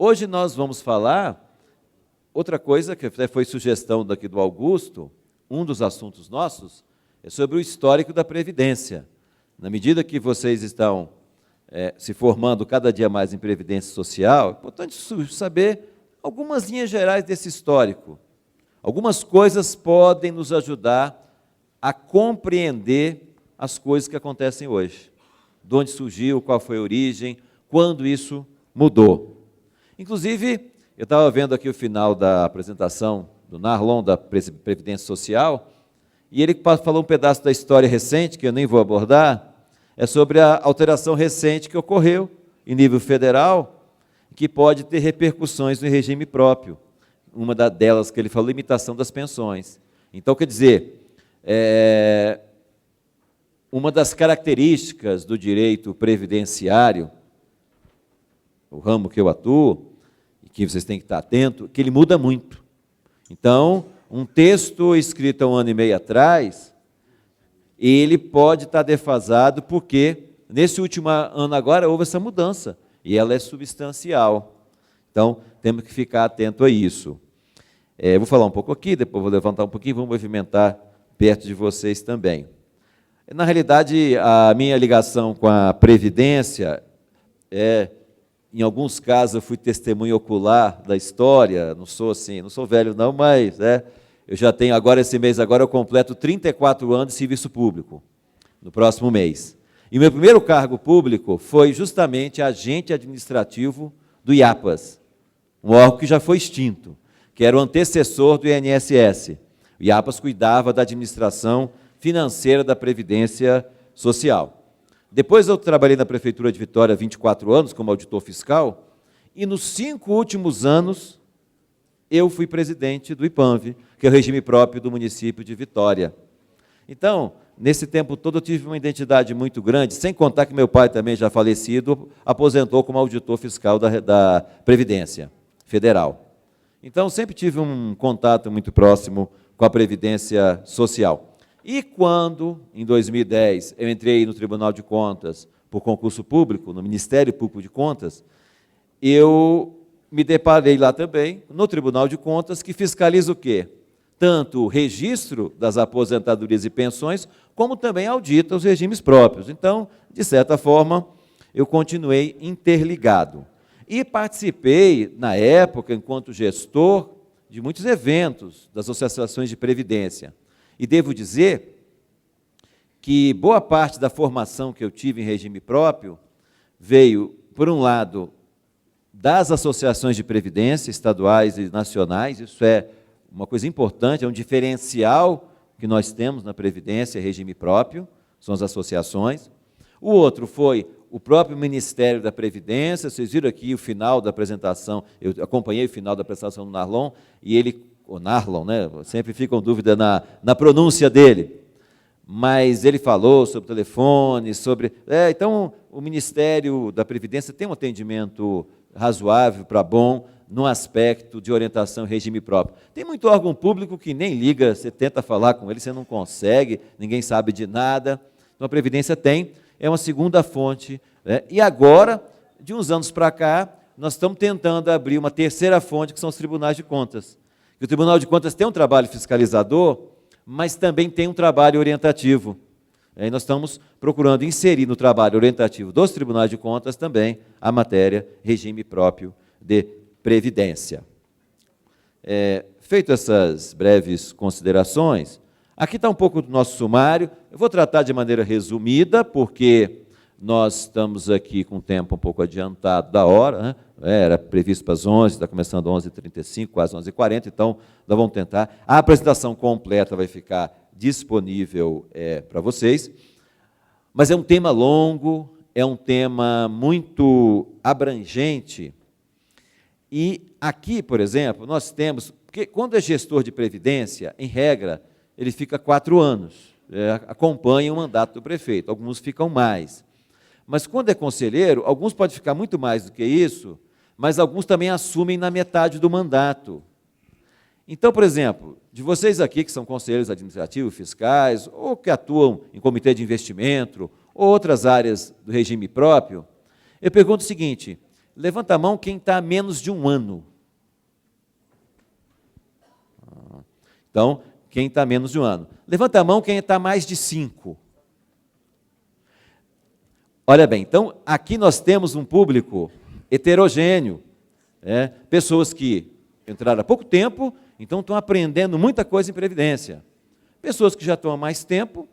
Hoje nós vamos falar outra coisa, que até foi sugestão daqui do Augusto, um dos assuntos nossos, é sobre o histórico da Previdência. Na medida que vocês estão se formando cada dia mais em Previdência Social, é importante saber algumas linhas gerais desse histórico. Algumas coisas podem nos ajudar a compreender as coisas que acontecem hoje. De onde surgiu, qual foi a origem, quando isso mudou. Inclusive, eu estava vendo aqui o final da apresentação do Narlon, da Previdência Social, e ele falou um pedaço da história recente, que eu nem vou abordar, é sobre a alteração recente que ocorreu em nível federal, que pode ter repercussões no regime próprio. Uma delas que ele falou, limitação das pensões. Então, quer dizer, uma das características do direito previdenciário, o ramo que eu atuo, e que vocês têm que estar atentos, que ele muda muito. Então, um texto escrito há 1 ano e meio atrás, ele pode estar defasado porque, nesse último ano agora, houve essa mudança, e ela é substancial. Então, temos que ficar atento a isso. Vou falar um pouco aqui, depois vou levantar um pouquinho, vou movimentar perto de vocês também. Na realidade, a minha ligação com a Previdência em alguns casos, eu fui testemunha ocular da história, não sou velho não, mas eu já tenho agora, esse mês agora, eu completo 34 anos de serviço público, no próximo mês. E o meu primeiro cargo público foi justamente agente administrativo do IAPAS, um órgão que já foi extinto, que era o antecessor do INSS. O IAPAS cuidava da administração financeira da Previdência Social. Depois eu trabalhei na Prefeitura de Vitória 24 anos como auditor fiscal, e nos 5 últimos anos eu fui presidente do IPANV, que é o regime próprio do município de Vitória. Então, nesse tempo todo eu tive uma identidade muito grande, sem contar que meu pai também já falecido, aposentou como auditor fiscal da Previdência Federal. Então, sempre tive um contato muito próximo com a Previdência Social. E quando, em 2010, eu entrei no Tribunal de Contas por concurso público, no Ministério Público de Contas, eu me deparei lá também, no Tribunal de Contas, que fiscaliza o quê? Tanto o registro das aposentadorias e pensões, como também audita os regimes próprios. Então, de certa forma, eu continuei interligado. E participei, na época, enquanto gestor, de muitos eventos das associações de previdência. E devo dizer que boa parte da formação que eu tive em regime próprio veio, por um lado, das associações de previdência estaduais e nacionais, isso é uma coisa importante, é um diferencial que nós temos na Previdência, regime próprio, são as associações. O outro foi o próprio Ministério da Previdência, vocês viram aqui o final da apresentação, eu acompanhei o final da apresentação do Narlon, e ele, o Narlon, né, sempre fica com dúvida na pronúncia dele, mas ele falou sobre telefone, sobre... então, o Ministério da Previdência tem um atendimento razoável para bom, no aspecto de orientação e regime próprio. Tem muito órgão público que nem liga, você tenta falar com ele, você não consegue, ninguém sabe de nada. Então, a Previdência é uma segunda fonte. E agora, de uns anos para cá, nós estamos tentando abrir uma terceira fonte, que são os tribunais de contas. O Tribunal de Contas tem um trabalho fiscalizador, mas também tem um trabalho orientativo. E nós estamos procurando inserir no trabalho orientativo dos tribunais de contas também a matéria regime próprio de Previdência. Feito essas breves considerações, aqui está um pouco do nosso sumário. Eu vou tratar de maneira resumida, porque nós estamos aqui com o tempo um pouco adiantado da hora, né? Era previsto para as 11, está começando às 11h35, quase 11h40, então nós vamos tentar. A apresentação completa vai ficar disponível para vocês, mas é um tema longo, é um tema muito abrangente. E aqui, por exemplo, nós temos, porque quando é gestor de previdência, em regra, ele fica 4 anos, acompanha o mandato do prefeito, alguns ficam mais. Mas quando é conselheiro, alguns podem ficar muito mais do que isso, mas alguns também assumem na metade do mandato. Então, por exemplo, de vocês aqui que são conselheiros administrativos, fiscais, ou que atuam em comitê de investimento, ou outras áreas do regime próprio, eu pergunto o seguinte: Levanta a mão quem está há menos de um ano. Então, quem está há menos de um ano. Levanta a mão quem está há mais de 5. Olha bem, então, aqui nós temos um público heterogêneo. Pessoas que entraram há pouco tempo, então estão aprendendo muita coisa em Previdência. Pessoas que já estão há mais tempo,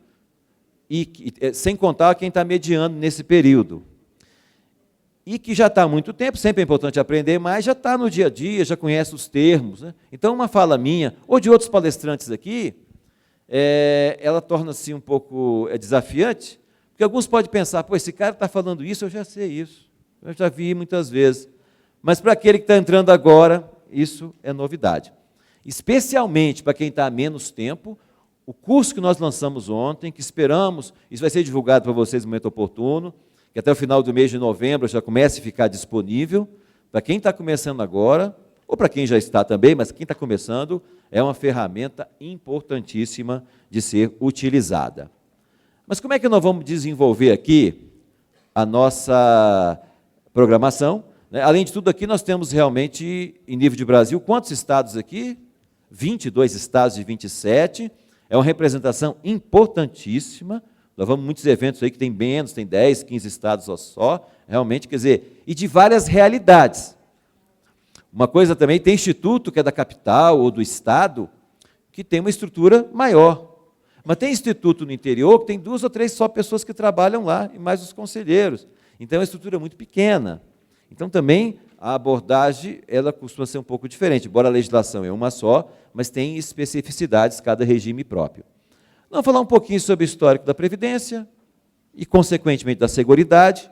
e sem contar quem está mediando nesse período. E que já está há muito tempo, sempre é importante aprender mais, já está no dia a dia, já conhece os termos. Então, uma fala minha, ou de outros palestrantes aqui, ela torna-se um pouco desafiante, porque alguns podem pensar, pô, esse cara está falando isso, eu já sei isso, eu já vi muitas vezes. Mas para aquele que está entrando agora, isso é novidade. Especialmente para quem está há menos tempo, o curso que nós lançamos ontem, que esperamos, isso vai ser divulgado para vocês no momento oportuno, que até o final do mês de novembro já comece a ficar disponível, para quem está começando agora, ou para quem já está também, mas quem está começando, é uma ferramenta importantíssima de ser utilizada. Mas como é que nós vamos desenvolver aqui a nossa programação? Além de tudo, aqui nós temos realmente, em nível de Brasil, quantos estados aqui? 22 estados de 27, é uma representação importantíssima. Nós vamos a muitos eventos aí que tem menos, tem 10, 15 estados só, realmente, quer dizer, e de várias realidades. Uma coisa também, tem instituto que é da capital ou do estado, que tem uma estrutura maior. Mas tem instituto no interior que tem 2 ou 3 só pessoas que trabalham lá, e mais os conselheiros. Então, é uma estrutura muito pequena. Então, também, a abordagem, ela costuma ser um pouco diferente, embora a legislação é uma só, mas tem especificidades, cada regime próprio. Vamos falar um pouquinho sobre o histórico da Previdência e, consequentemente, da Seguridade.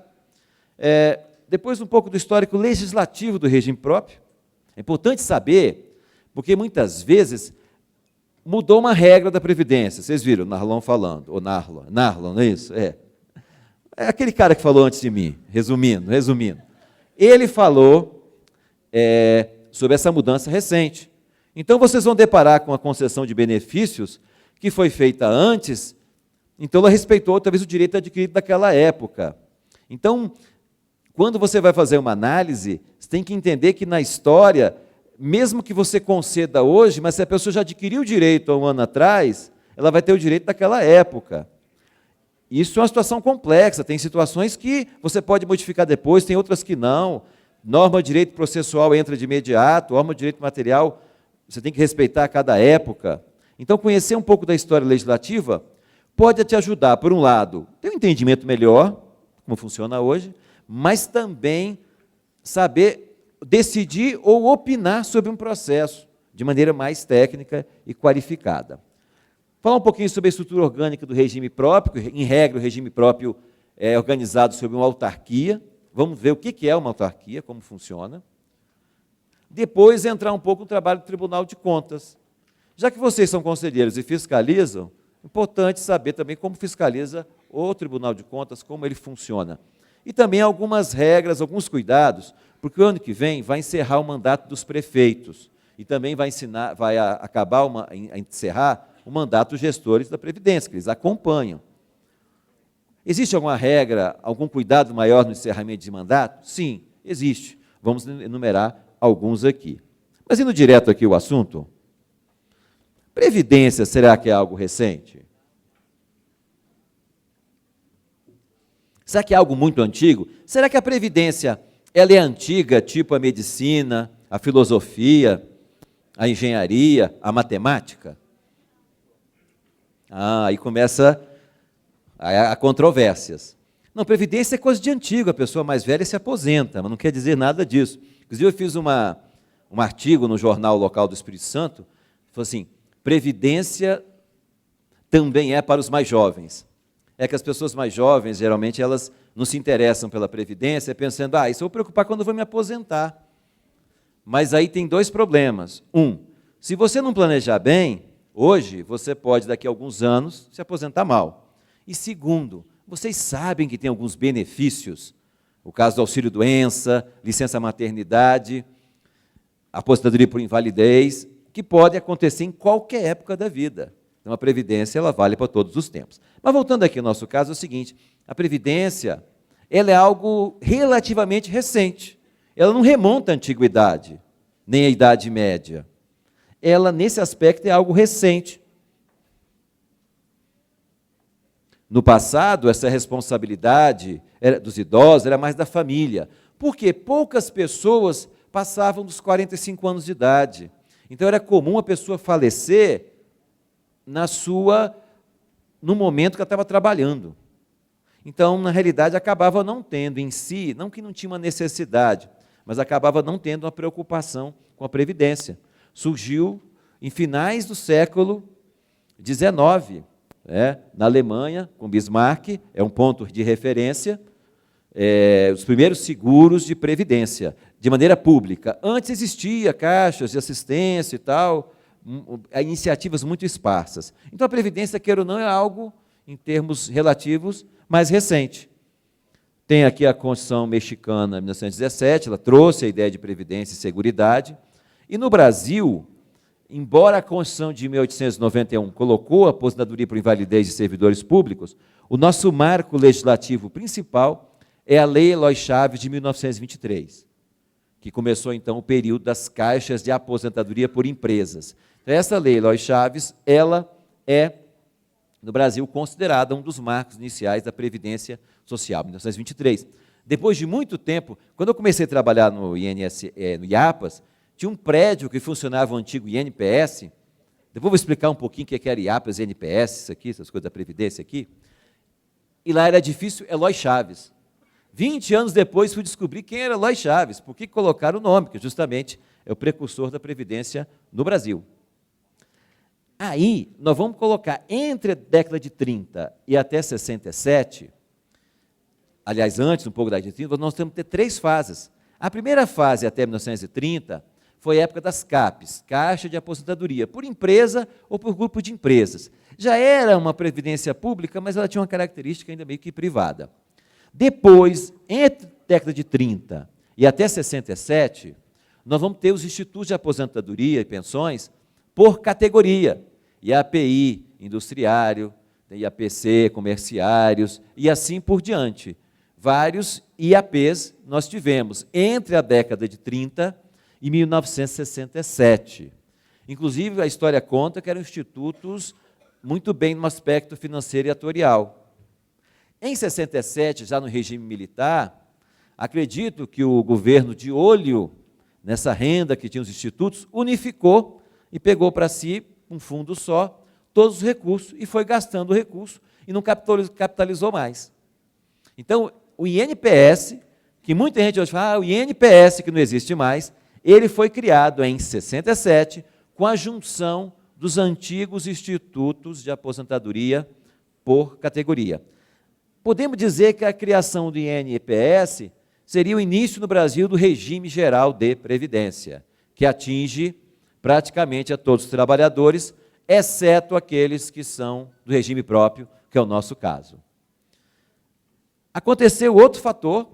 Depois, um pouco do histórico legislativo do regime próprio. É importante saber, porque muitas vezes mudou uma regra da Previdência. Vocês viram o Narlon falando, ou Narlon, não é isso? É aquele cara que falou antes de mim, resumindo. Ele falou sobre essa mudança recente. Então, vocês vão deparar com a concessão de benefícios que foi feita antes, então ela respeitou talvez o direito adquirido daquela época. Então, quando você vai fazer uma análise, você tem que entender que na história, mesmo que você conceda hoje, mas se a pessoa já adquiriu o direito há um ano atrás, ela vai ter o direito daquela época. Isso é uma situação complexa, tem situações que você pode modificar depois, tem outras que não. Norma de direito processual entra de imediato, norma de direito material, você tem que respeitar a cada época. Então, conhecer um pouco da história legislativa pode te ajudar, por um lado, ter um entendimento melhor, como funciona hoje, mas também saber decidir ou opinar sobre um processo de maneira mais técnica e qualificada. Falar um pouquinho sobre a estrutura orgânica do regime próprio. Em regra, o regime próprio é organizado sobre uma autarquia. Vamos ver o que é uma autarquia, como funciona. Depois, entrar um pouco no trabalho do Tribunal de Contas. Já que vocês são conselheiros e fiscalizam, é importante saber também como fiscaliza o Tribunal de Contas, como ele funciona. E também algumas regras, alguns cuidados, porque o ano que vem vai encerrar o mandato dos prefeitos e também vai encerrar o mandato dos gestores da Previdência, que eles acompanham. Existe alguma regra, algum cuidado maior no encerramento de mandato? Sim, existe. Vamos enumerar alguns aqui. Mas indo direto aqui ao assunto, Previdência, será que é algo recente? Será que é algo muito antigo? Será que a Previdência ela é antiga, tipo a medicina, a filosofia, a engenharia, a matemática? Aí começa a controvérsias. Não, Previdência é coisa de antigo, a pessoa mais velha se aposenta, mas não quer dizer nada disso. Inclusive, eu fiz um artigo no jornal local do Espírito Santo, falou assim, Previdência também é para os mais jovens. É que as pessoas mais jovens, geralmente, elas não se interessam pela Previdência, pensando, isso eu vou preocupar quando eu vou me aposentar. Mas aí tem 2 problemas. Se você não planejar bem, hoje, você pode, daqui a alguns anos, se aposentar mal. E segundo, vocês sabem que tem alguns benefícios, o caso do auxílio-doença, licença-maternidade, aposentadoria por invalidez, que pode acontecer em qualquer época da vida. Então, a Previdência ela vale para todos os tempos. Mas, voltando aqui ao nosso caso, é o seguinte, a Previdência ela é algo relativamente recente. ela não remonta à antiguidade, nem à Idade Média. Ela, nesse aspecto, é algo recente. No passado, essa responsabilidade dos idosos era mais da família, porque poucas pessoas passavam dos 45 anos de idade. Então, era comum a pessoa falecer no momento que ela estava trabalhando. Então, na realidade, acabava não tendo em si, não que não tinha uma necessidade, mas acabava não tendo uma preocupação com a previdência. Surgiu em finais do século XIX, na Alemanha, com Bismarck, é um ponto de referência, os primeiros seguros de previdência, de maneira pública. Antes existia caixas de assistência e tal, iniciativas muito esparsas. Então, a previdência, queira ou não, é algo, em termos relativos, mais recente. Tem aqui a Constituição Mexicana, de 1917, ela trouxe a ideia de previdência e seguridade. E no Brasil, embora a Constituição de 1891 colocou a aposentadoria por invalidez de servidores públicos, o nosso marco legislativo principal é a Lei Eloy Chaves, de 1923, que começou, então, o período das caixas de aposentadoria por empresas. Então, essa Lei Eloy Chaves, ela é, no Brasil, considerada um dos marcos iniciais da Previdência Social, 1923. Depois de muito tempo, quando eu comecei a trabalhar no IAPAS, tinha um prédio que funcionava o antigo INPS, depois vou explicar um pouquinho o que era IAPAS e INPS, isso aqui, essas coisas da Previdência aqui, e lá era edifício Eloy Chaves. 20 anos depois fui descobrir quem era Eloy Chaves, por que colocaram o nome, que justamente é o precursor da Previdência no Brasil. Aí, nós vamos colocar entre a década de 30 e até 67, aliás, antes um pouco da década de 30, nós temos que ter 3 fases. A primeira fase, até 1930, foi a época das CAPs, Caixa de Aposentadoria, por empresa ou por grupo de empresas. Já era uma previdência pública, mas ela tinha uma característica ainda meio que privada. Depois, entre a década de 30 e até 67, nós vamos ter os institutos de aposentadoria e pensões por categoria, IAPI, industriário, IAPC, comerciários, e assim por diante. Vários IAPs nós tivemos entre a década de 30 e 1967. Inclusive, a história conta que eram institutos muito bem no aspecto financeiro e atuarial. Em 67, já no regime militar, acredito que o governo, de olho nessa renda que tinha os institutos, unificou e pegou para si, um fundo só, todos os recursos, e foi gastando o recurso, e não capitalizou mais. Então, o INPS, que muita gente hoje fala, o INPS, que não existe mais, ele foi criado em 67, com a junção dos antigos institutos de aposentadoria por categoria. Podemos dizer que a criação do INPS seria o início no Brasil do regime geral de previdência, que atinge praticamente a todos os trabalhadores, exceto aqueles que são do regime próprio, que é o nosso caso. Aconteceu outro fator,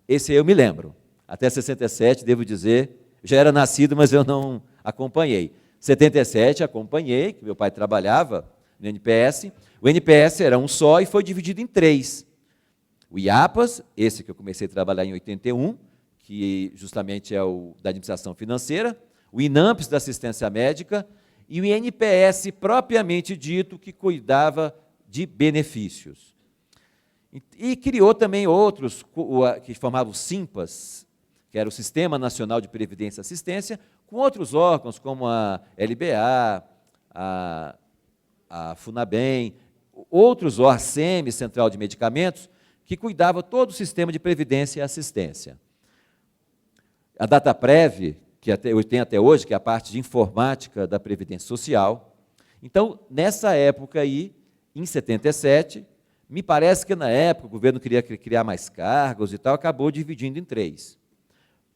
esse eu me lembro. Até 67, devo dizer, já era nascido, mas eu não acompanhei. 77, acompanhei, que meu pai trabalhava no INPS. O INPS era um só e foi dividido em 3. O IAPAS, esse que eu comecei a trabalhar em 81, que justamente é o da administração financeira, o INAMPS da assistência médica e o INPS propriamente dito, que cuidava de benefícios. E criou também outros, que formavam o SIMPAS, que era o Sistema Nacional de Previdência e Assistência, com outros órgãos, como a LBA, a FUNABEM, outros órgãos, SEMI, Central de Medicamentos, que cuidava todo o sistema de previdência e assistência. A DataPrev, que tem até hoje, que é a parte de informática da Previdência Social. Então, nessa época aí, em 77, me parece que na época o governo queria criar mais cargos e tal, acabou dividindo em 3.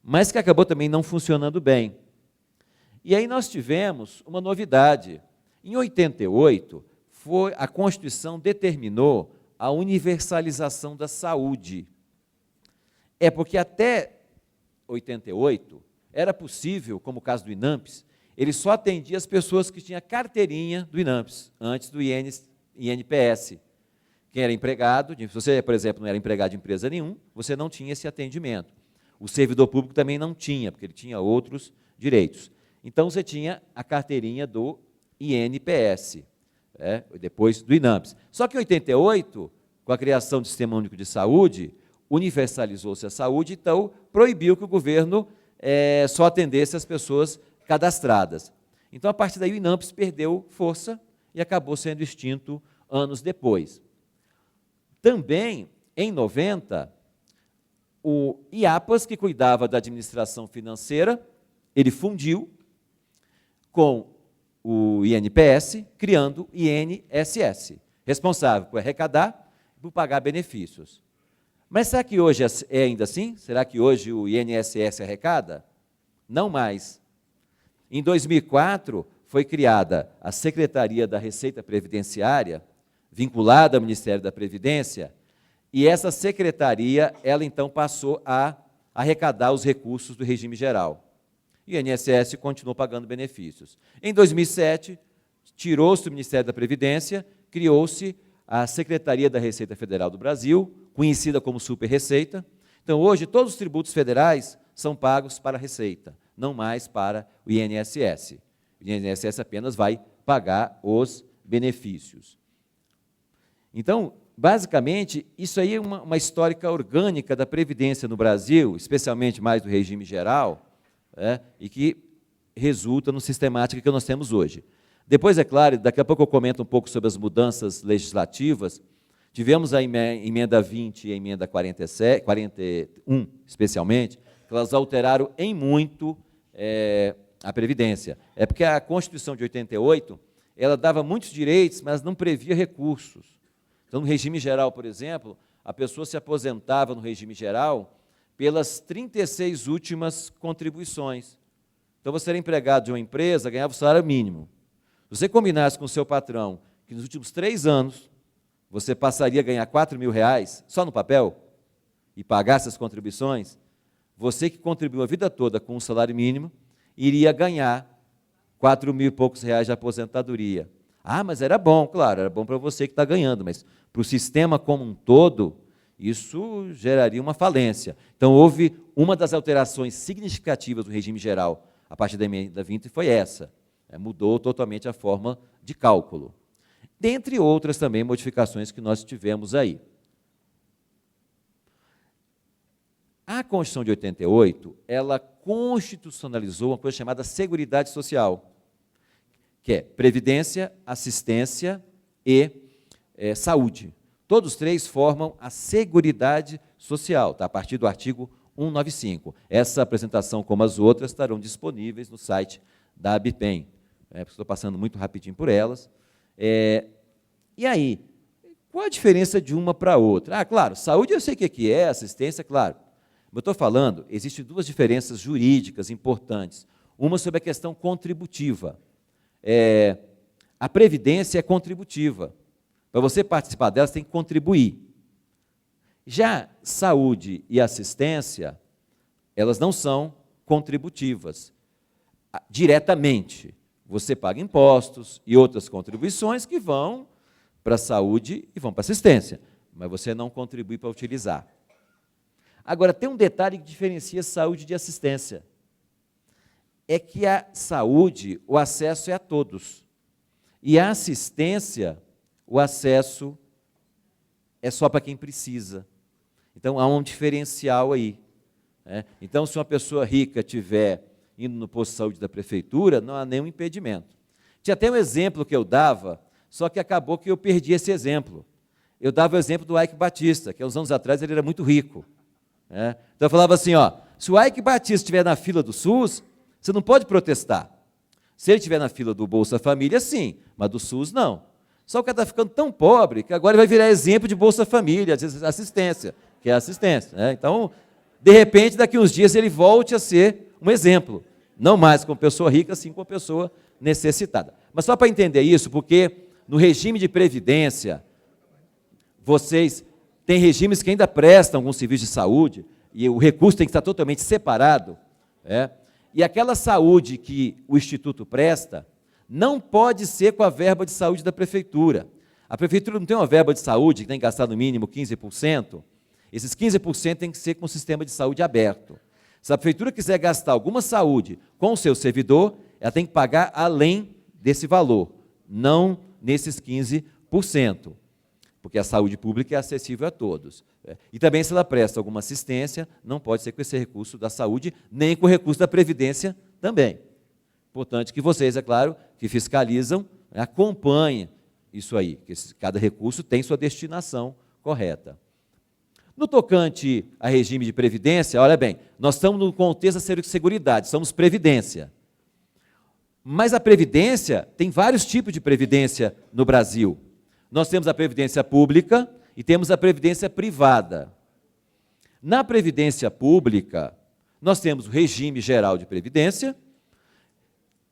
Mas que acabou também não funcionando bem. E aí nós tivemos uma novidade. Em 88, a Constituição determinou a universalização da saúde. É porque até 88 era possível, como o caso do INAMPS, ele só atendia as pessoas que tinham carteirinha do INAMPS, antes do INPS. Quem era empregado, se você, por exemplo, não era empregado de empresa nenhuma, você não tinha esse atendimento. O servidor público também não tinha, porque ele tinha outros direitos. Então, você tinha a carteirinha do INPS, depois do INAMPS. Só que em 88, com a criação do Sistema Único de Saúde, universalizou-se a saúde, então proibiu que o governo só atendesse as pessoas cadastradas. Então, a partir daí, o INAMPS perdeu força e acabou sendo extinto anos depois. Também, em 90, o IAPAS, que cuidava da administração financeira, ele fundiu com o INPS, criando o INSS, responsável por arrecadar e por pagar benefícios. Mas será que hoje é ainda assim? Será que hoje o INSS arrecada? Não mais. Em 2004, foi criada a Secretaria da Receita Previdenciária, vinculada ao Ministério da Previdência, e essa secretaria, ela então passou a arrecadar os recursos do regime geral. E o INSS continuou pagando benefícios. Em 2007, tirou-se o Ministério da Previdência, criou-se a Secretaria da Receita Federal do Brasil, conhecida como Super-Receita. Então, hoje, todos os tributos federais são pagos para a Receita, não mais para o INSS. O INSS apenas vai pagar os benefícios. Então, basicamente, isso aí é uma histórica orgânica da Previdência no Brasil, especialmente mais do regime geral, e que resulta no sistemática que nós temos hoje. Depois, é claro, daqui a pouco eu comento um pouco sobre as mudanças legislativas. Tivemos a emenda 20 e a emenda 47, 41, especialmente, que elas alteraram em muito a Previdência. É porque a Constituição de 88, ela dava muitos direitos, mas não previa recursos. Então, no regime geral, por exemplo, a pessoa se aposentava no regime geral pelas 36 últimas contribuições. Então, você era empregado de uma empresa, ganhava o salário mínimo. Se você combinasse com o seu patrão que nos últimos 3 anos você passaria a ganhar R$4.000 só no papel e pagasse as contribuições, você que contribuiu a vida toda com o salário mínimo iria ganhar R$4.000 e poucos de aposentadoria. Ah, mas era bom, claro, era bom para você que está ganhando, mas para o sistema como um todo, isso geraria uma falência. Então, houve uma das alterações significativas do regime geral, a partir da emenda 20, foi essa. Mudou totalmente a forma de cálculo. Dentre outras também modificações que nós tivemos aí. A Constituição de 88, ela constitucionalizou uma coisa chamada Seguridade Social, que é previdência, assistência e saúde. Todos 3 formam a Seguridade Social, a partir do artigo 195. Essa apresentação, como as outras, estarão disponíveis no site da ABPEM. Estou passando muito rapidinho por elas. E aí, qual a diferença de uma para a outra? Claro, saúde eu sei o que é, assistência, claro. Eu estou falando, existem 2 diferenças jurídicas importantes. Uma sobre a questão contributiva. A previdência é contributiva. Para você participar dela, você tem que contribuir. Já saúde e assistência, elas não são contributivas. Diretamente, você paga impostos e outras contribuições que vão para a saúde e vão para a assistência, mas você não contribui para utilizar. Agora, tem um detalhe que diferencia saúde de assistência. É que a saúde, o acesso é a todos. E a assistência, o acesso é só para quem precisa. Então, há um diferencial aí. Então, se uma pessoa rica estiver indo no posto de saúde da prefeitura, não há nenhum impedimento. Tinha até um exemplo que eu dava, só que acabou que eu perdi esse exemplo. Eu dava o exemplo do Ike Batista, que há uns anos atrás ele era muito rico. Então, eu falava assim, se o Ike Batista estiver na fila do SUS, você não pode protestar. Se ele estiver na fila do Bolsa Família, sim, mas do SUS, não. Só que ele está ficando tão pobre que agora ele vai virar exemplo de Bolsa Família, de assistência, que é assistência. Então, de repente, daqui uns dias, ele volte a ser um exemplo. Não mais como pessoa rica, sim como pessoa necessitada. Mas só para entender isso, porque no regime de previdência, vocês têm regimes que ainda prestam algum serviço de saúde, e o recurso tem que estar totalmente separado, e aquela saúde que o Instituto presta, não pode ser com a verba de saúde da prefeitura. A prefeitura não tem uma verba de saúde que tem que gastar no mínimo 15%. Esses 15% tem que ser com o sistema de saúde aberto. Se a prefeitura quiser gastar alguma saúde com o seu servidor, ela tem que pagar além desse valor, não nesses 15%, porque a saúde pública é acessível a todos. E também, se ela presta alguma assistência, não pode ser com esse recurso da saúde, nem com o recurso da Previdência também. Importante que vocês, é claro, que fiscalizam, acompanhem isso aí, que cada recurso tem sua destinação correta. No tocante a regime de previdência, olha bem, nós estamos no contexto da seguridade, somos previdência. Mas a previdência, tem vários tipos de previdência no Brasil. Nós temos a previdência pública e temos a previdência privada. Na previdência pública, nós temos o regime geral de previdência,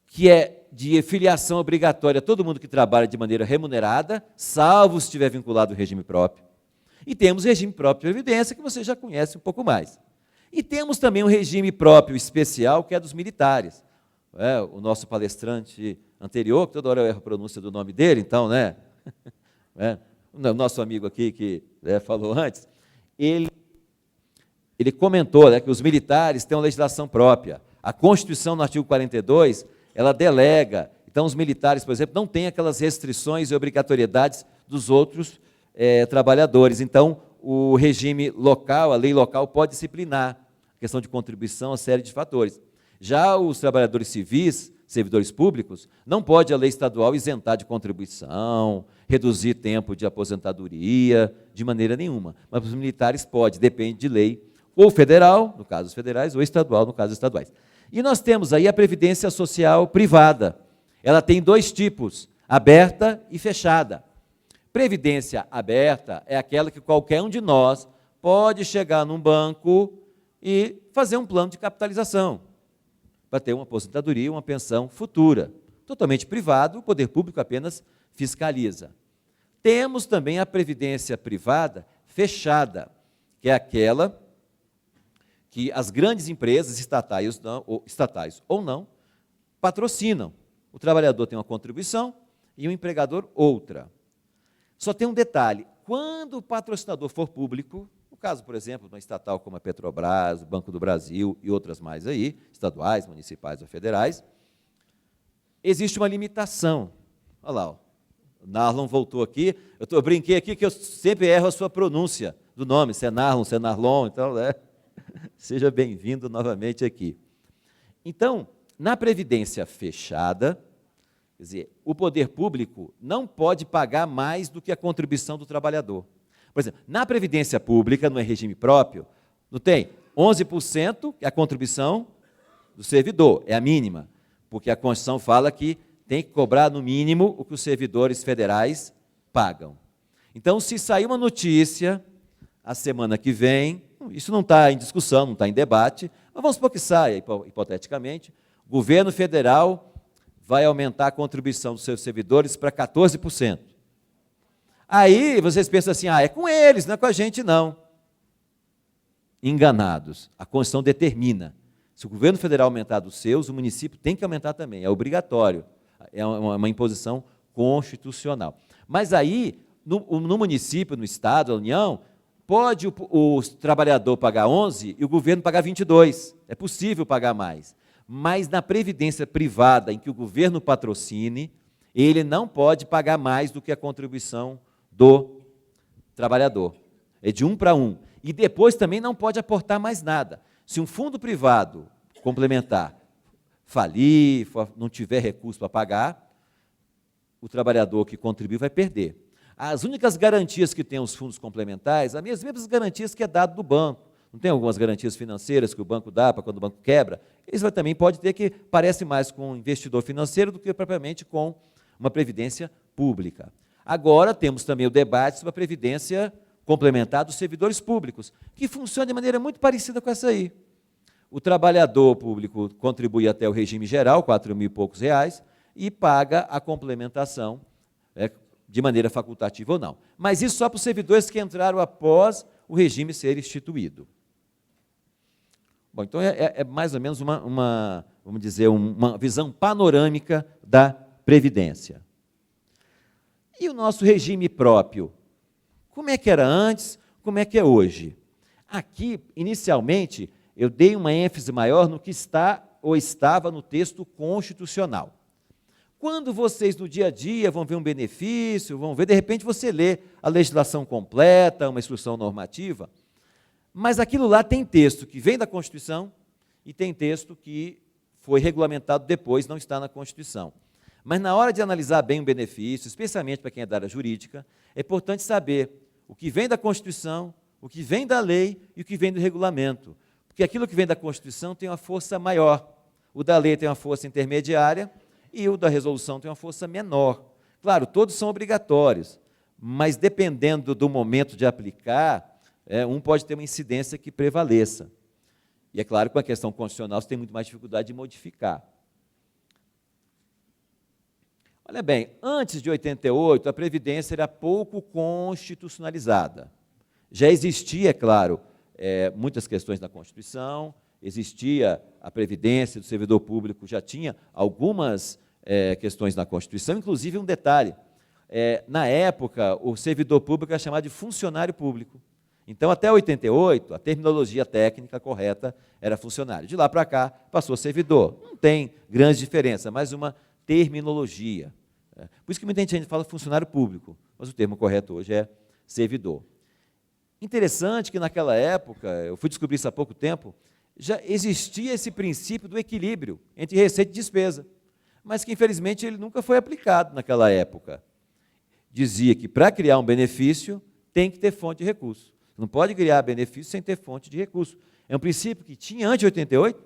que é de filiação obrigatória a todo mundo que trabalha de maneira remunerada, salvo se estiver vinculado ao regime próprio. E temos o regime próprio de previdência, que você já conhece um pouco mais. E temos também um regime próprio especial, que é dos militares. O nosso palestrante anterior, que toda hora eu erro a pronúncia do nome dele, então, né? O nosso amigo aqui, que falou antes, ele comentou, que os militares têm uma legislação própria. A Constituição, no artigo 42, ela delega. Então, os militares, por exemplo, não têm aquelas restrições e obrigatoriedades dos outros trabalhadores. Então, o regime local, a lei local, pode disciplinar a questão de contribuição, uma série de fatores. Já os trabalhadores civis, servidores públicos, não pode a lei estadual isentar de contribuição, reduzir tempo de aposentadoria, de maneira nenhuma. Mas os militares pode, depende de lei, ou federal, no caso dos federais, ou estadual, no caso dos estaduais. E nós temos aí a previdência social privada. Ela tem dois tipos, aberta e fechada. Previdência aberta é aquela que qualquer um de nós pode chegar num banco e fazer um plano de capitalização, para ter uma aposentadoria, uma pensão futura. Totalmente privado, o poder público apenas fiscaliza. Temos também a previdência privada fechada, que é aquela que as grandes empresas, estatais ou não, patrocinam. O trabalhador tem uma contribuição e o empregador outra. Só tem um detalhe, quando o patrocinador for público, no caso, por exemplo, de uma estatal como a Petrobras, o Banco do Brasil e outras mais aí, estaduais, municipais ou federais, existe uma limitação. Olha lá, o Narlon voltou aqui, eu brinquei aqui que eu sempre erro a sua pronúncia do nome, se é Narlon, se é Narlon, então, seja bem-vindo novamente aqui. Então, na previdência fechada, quer dizer, o poder público não pode pagar mais do que a contribuição do trabalhador. Por exemplo, na previdência pública, no regime próprio, não tem 11% que é a contribuição do servidor, é a mínima, porque a Constituição fala que tem que cobrar no mínimo o que os servidores federais pagam. Então, se sair uma notícia a semana que vem, isso não está em discussão, não está em debate, mas vamos supor que saia, hipoteticamente, o governo federal vai aumentar a contribuição dos seus servidores para 14%. Aí vocês pensam assim, é com eles, não é com a gente não. Enganados. A Constituição determina. Se o governo federal aumentar dos seus, o município tem que aumentar também, é obrigatório. É uma imposição constitucional. Mas aí, no município, no estado, na União, pode o trabalhador pagar 11 e o governo pagar 22. É possível pagar mais. Mas na previdência privada, em que o governo patrocine, ele não pode pagar mais do que a contribuição do trabalhador. É de 1 para 1. E depois também não pode aportar mais nada. Se um fundo privado complementar falir, não tiver recurso para pagar, o trabalhador que contribuiu vai perder. As únicas garantias que tem os fundos complementares, as mesmas garantias que é dado do banco. Não tem algumas garantias financeiras que o banco dá para quando o banco quebra? Isso também pode ter, que parece mais com um investidor financeiro do que propriamente com uma previdência pública. Agora temos também o debate sobre a previdência complementar dos servidores públicos, que funciona de maneira muito parecida com essa aí. O trabalhador público contribui até o regime geral, 4.000 e poucos reais, e paga a complementação, de maneira facultativa ou não. Mas isso só para os servidores que entraram após o regime ser instituído. Bom, então é mais ou menos vamos dizer, uma visão panorâmica da Previdência. E o nosso regime próprio? Como é que era antes, como é que é hoje? Aqui, inicialmente, eu dei uma ênfase maior no que está ou estava no texto constitucional. Quando vocês, no dia a dia, vão ver um benefício, vão ver, de repente, você lê a legislação completa, uma instrução normativa, mas aquilo lá tem texto que vem da Constituição e tem texto que foi regulamentado depois, não está na Constituição. Mas na hora de analisar bem o benefício, especialmente para quem é da área jurídica, é importante saber o que vem da Constituição, o que vem da lei e o que vem do regulamento. Porque aquilo que vem da Constituição tem uma força maior, o da lei tem uma força intermediária e o da resolução tem uma força menor. Claro, todos são obrigatórios, mas dependendo do momento de aplicar, um pode ter uma incidência que prevaleça. E é claro que com a questão constitucional você tem muito mais dificuldade de modificar. Olha bem, antes de 88, a Previdência era pouco constitucionalizada. Já existia, é claro, muitas questões na Constituição, existia a Previdência do servidor público, já tinha algumas questões na Constituição, inclusive um detalhe, na época, o servidor público era chamado de funcionário público. Então, até 88, a terminologia técnica correta era funcionário. De lá para cá, passou a servidor. Não tem grande diferença, mas uma terminologia. Por isso que muita gente fala funcionário público, mas o termo correto hoje é servidor. Interessante que naquela época, eu fui descobrir isso há pouco tempo, já existia esse princípio do equilíbrio entre receita e despesa, mas que infelizmente ele nunca foi aplicado naquela época. Dizia que para criar um benefício tem que ter fonte de recurso. Não pode criar benefício sem ter fonte de recurso. É um princípio que tinha antes de 88,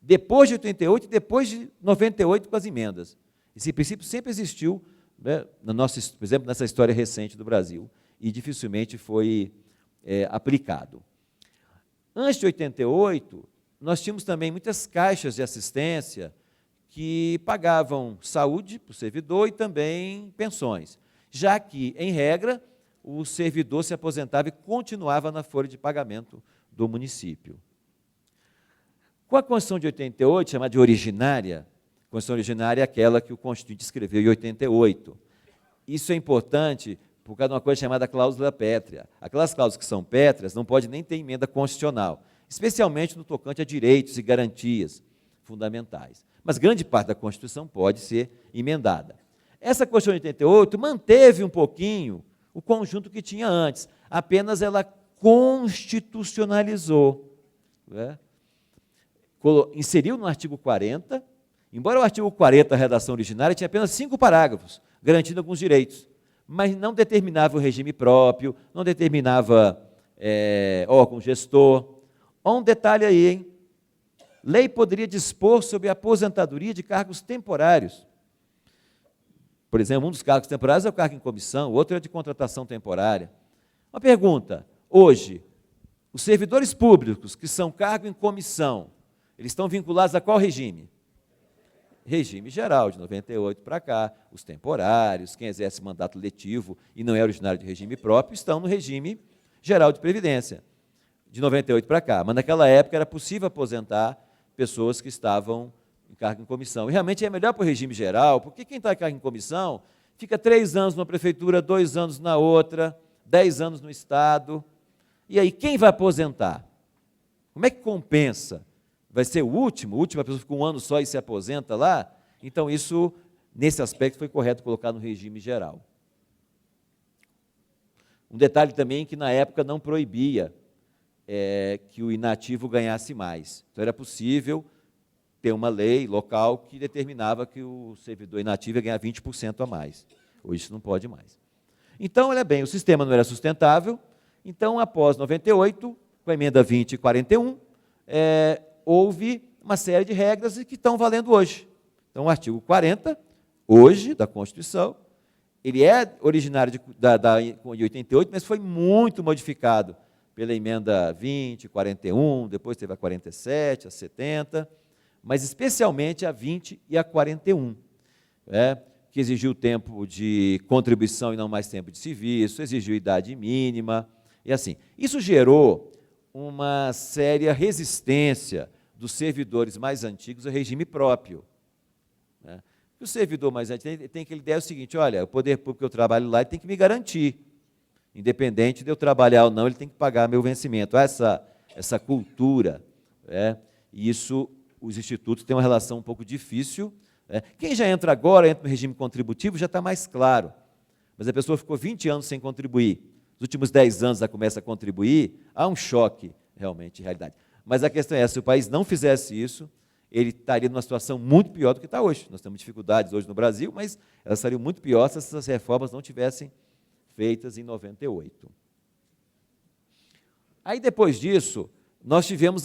depois de 88 e depois de 98 com as emendas. Esse princípio sempre existiu, né, por exemplo, nessa história recente do Brasil, e dificilmente foi aplicado. Antes de 88, nós tínhamos também muitas caixas de assistência que pagavam saúde para o servidor e também pensões, já que, em regra, o servidor se aposentava e continuava na folha de pagamento do município. Com a Constituição de 88, chamada de originária, a Constituição originária é aquela que o Constituinte escreveu em 88. Isso é importante por causa de uma coisa chamada cláusula pétrea. Aquelas cláusulas que são pétreas não pode nem ter emenda constitucional, especialmente no tocante a direitos e garantias fundamentais. Mas grande parte da Constituição pode ser emendada. Essa Constituição de 88 manteve um pouquinho o conjunto que tinha antes, apenas ela constitucionalizou, né? Inseriu no artigo 40, embora o artigo 40, a redação originária, tinha apenas 5 parágrafos, garantindo alguns direitos, mas não determinava o regime próprio, não determinava órgão gestor. Olha um detalhe aí, hein? Lei poderia dispor sobre a aposentadoria de cargos temporários. Por exemplo, um dos cargos temporários é o cargo em comissão, o outro é de contratação temporária. Uma pergunta, hoje, os servidores públicos que são cargo em comissão, eles estão vinculados a qual regime? Regime geral, de 98 para cá. Os temporários, quem exerce mandato letivo e não é originário de regime próprio, estão no regime geral de previdência, de 98 para cá. Mas naquela época era possível aposentar pessoas que estavam em cargo em comissão. E realmente é melhor para o regime geral, porque quem está em cargo em comissão fica 3 anos numa prefeitura, 2 anos na outra, 10 anos no Estado. E aí, quem vai aposentar? Como é que compensa? Vai ser o último? A pessoa fica 1 ano só e se aposenta lá? Então, isso, nesse aspecto, foi correto colocar no regime geral. Um detalhe também que, na época, não proibia que o inativo ganhasse mais. Então, era possível ter uma lei local que determinava que o servidor inativo ia ganhar 20% a mais. Hoje isso não pode mais. Então, olha bem, o sistema não era sustentável, então, após 98, com a emenda 20 e 41, houve uma série de regras que estão valendo hoje. Então, o artigo 40, hoje, da Constituição, ele é originário de 88, mas foi muito modificado pela emenda 20, 41, depois teve a 47, a 70, mas especialmente a 20 e a 41, que exigiu tempo de contribuição e não mais tempo de serviço, exigiu idade mínima, e assim. Isso gerou uma séria resistência dos servidores mais antigos ao regime próprio. O servidor mais antigo tem aquela ideia seguinte, olha, o poder público que eu trabalho lá ele tem que me garantir, independente de eu trabalhar ou não, ele tem que pagar meu vencimento. Há essa cultura E isso, os institutos têm uma relação um pouco difícil. Quem já entra agora, entra no regime contributivo, já está mais claro. Mas a pessoa ficou 20 anos sem contribuir. Nos últimos 10 anos ela começa a contribuir, há um choque, realmente, de realidade. Mas a questão é, se o país não fizesse isso, ele estaria numa situação muito pior do que está hoje. Nós temos dificuldades hoje no Brasil, mas elas estariam muito piores se essas reformas não tivessem feitas em 98. Aí, depois disso, nós tivemos,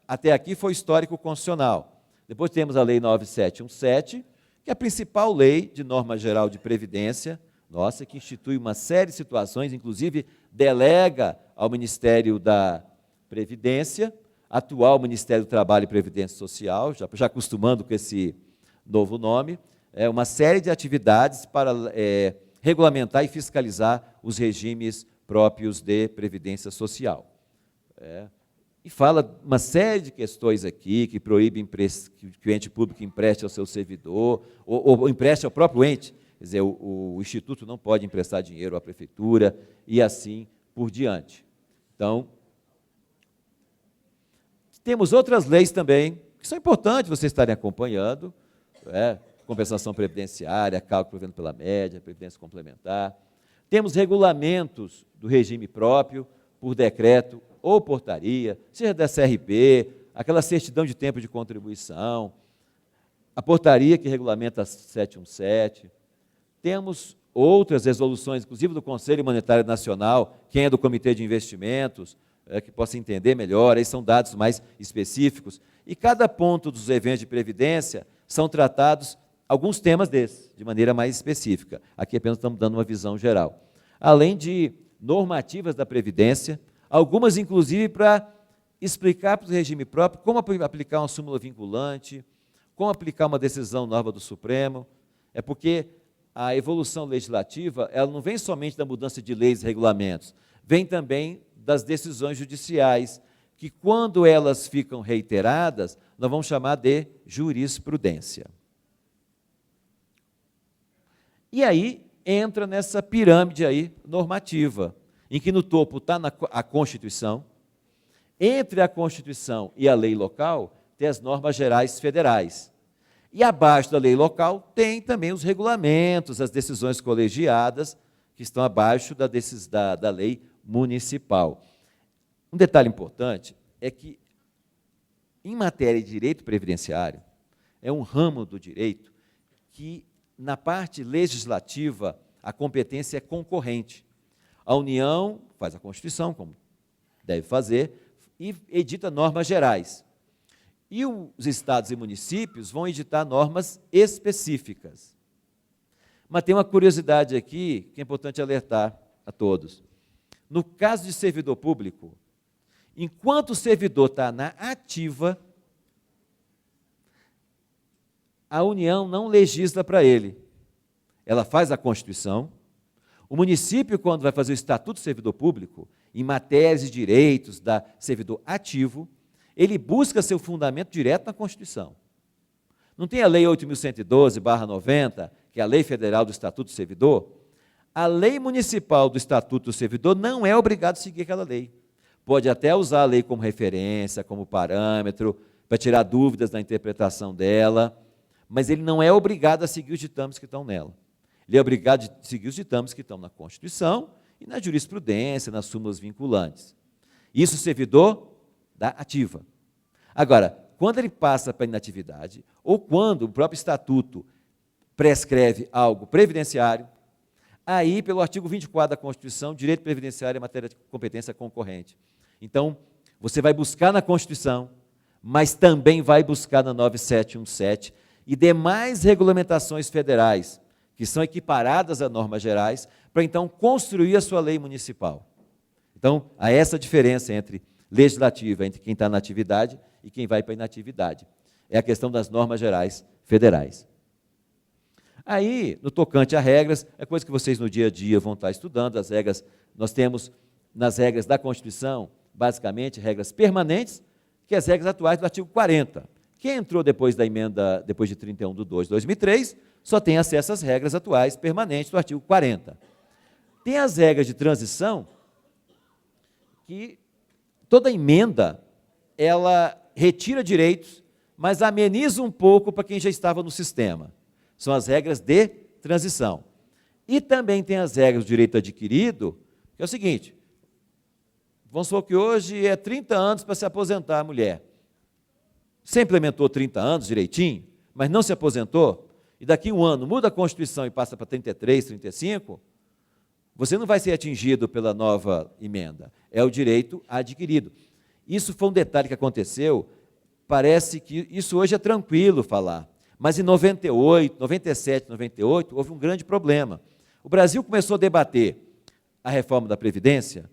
até aqui foi histórico constitucional. Depois temos a Lei 9717, que é a principal lei de norma geral de previdência, nossa, que institui uma série de situações, inclusive delega ao Ministério da Previdência, atual Ministério do Trabalho e Previdência Social, já acostumando com esse novo nome, uma série de atividades para regulamentar e fiscalizar os regimes próprios de previdência social. E fala uma série de questões aqui, que proíbe que o ente público empreste ao seu servidor, ou empreste ao próprio ente, quer dizer, o Instituto não pode emprestar dinheiro à Prefeitura, e assim por diante. Então, temos outras leis também, que são importantes vocês estarem acompanhando, compensação previdenciária, cálculo provendo pela média, previdência complementar. Temos regulamentos do regime próprio, por decreto ou portaria, seja da CRP, aquela certidão de tempo de contribuição, a portaria que regulamenta a 717. Temos outras resoluções, inclusive do Conselho Monetário Nacional, quem é do Comitê de Investimentos, que possa entender melhor, aí são dados mais específicos. E cada ponto dos eventos de previdência são tratados alguns temas desses, de maneira mais específica. Aqui apenas estamos dando uma visão geral. Além de normativas da Previdência, algumas inclusive para explicar para o regime próprio como aplicar uma súmula vinculante, como aplicar uma decisão nova do Supremo. É porque a evolução legislativa, ela não vem somente da mudança de leis e regulamentos, vem também das decisões judiciais, que quando elas ficam reiteradas, nós vamos chamar de jurisprudência. E aí entra nessa pirâmide aí normativa, em que no topo está a Constituição, entre a Constituição e a lei local, tem as normas gerais federais. E abaixo da lei local tem também os regulamentos, as decisões colegiadas, que estão abaixo da lei municipal. Um detalhe importante é que, em matéria de direito previdenciário, é um ramo do direito que, na parte legislativa, a competência é concorrente. A União faz a Constituição, como deve fazer, e edita normas gerais. E os estados e municípios vão editar normas específicas. Mas tem uma curiosidade aqui que é importante alertar a todos. No caso de servidor público, enquanto o servidor está na ativa, a União não legisla para ele. Ela faz a Constituição. O município, quando vai fazer o Estatuto do Servidor Público, em matérias e direitos da servidor ativo, ele busca seu fundamento direto na Constituição. Não tem a Lei 8.112/90, que é a Lei Federal do Estatuto do Servidor? A lei municipal do Estatuto do Servidor não é obrigado a seguir aquela lei. Pode até usar a lei como referência, como parâmetro, para tirar dúvidas na interpretação dela, mas ele não é obrigado a seguir os ditames que estão nela. Ele é obrigado a seguir os ditames que estão na Constituição e na jurisprudência, nas súmulas vinculantes. Isso o servidor da ativa. Agora, quando ele passa para a inatividade, ou quando o próprio Estatuto prescreve algo previdenciário, aí, pelo artigo 24 da Constituição, direito previdenciário é matéria de competência concorrente. Então, você vai buscar na Constituição, mas também vai buscar na 9717 e demais regulamentações federais, que são equiparadas a normas gerais, para então construir a sua lei municipal. Então, há essa diferença entre legislativa, entre quem está na atividade e quem vai para a inatividade. É a questão das normas gerais federais. Aí, no tocante a regras, é coisa que vocês no dia a dia vão estar estudando, as regras, nós temos nas regras da Constituição, basicamente, regras permanentes, que as regras atuais do artigo 40. Quem entrou depois da emenda, depois de 31/2/2003, só tem acesso às regras atuais permanentes do artigo 40. Tem as regras de transição, que toda emenda, ela retira direitos, mas ameniza um pouco para quem já estava no sistema. São as regras de transição. E também tem as regras do direito adquirido, que é o seguinte, vamos supor que hoje é 30 anos para se aposentar a mulher. Você implementou 30 anos direitinho, mas não se aposentou, e daqui a um ano muda a Constituição e passa para 33, 35, você não vai ser atingido pela nova emenda. É o direito adquirido. Isso foi um detalhe que aconteceu, parece que isso hoje é tranquilo falar, mas em 98, 97, 98, houve um grande problema. O Brasil começou a debater a reforma da Previdência,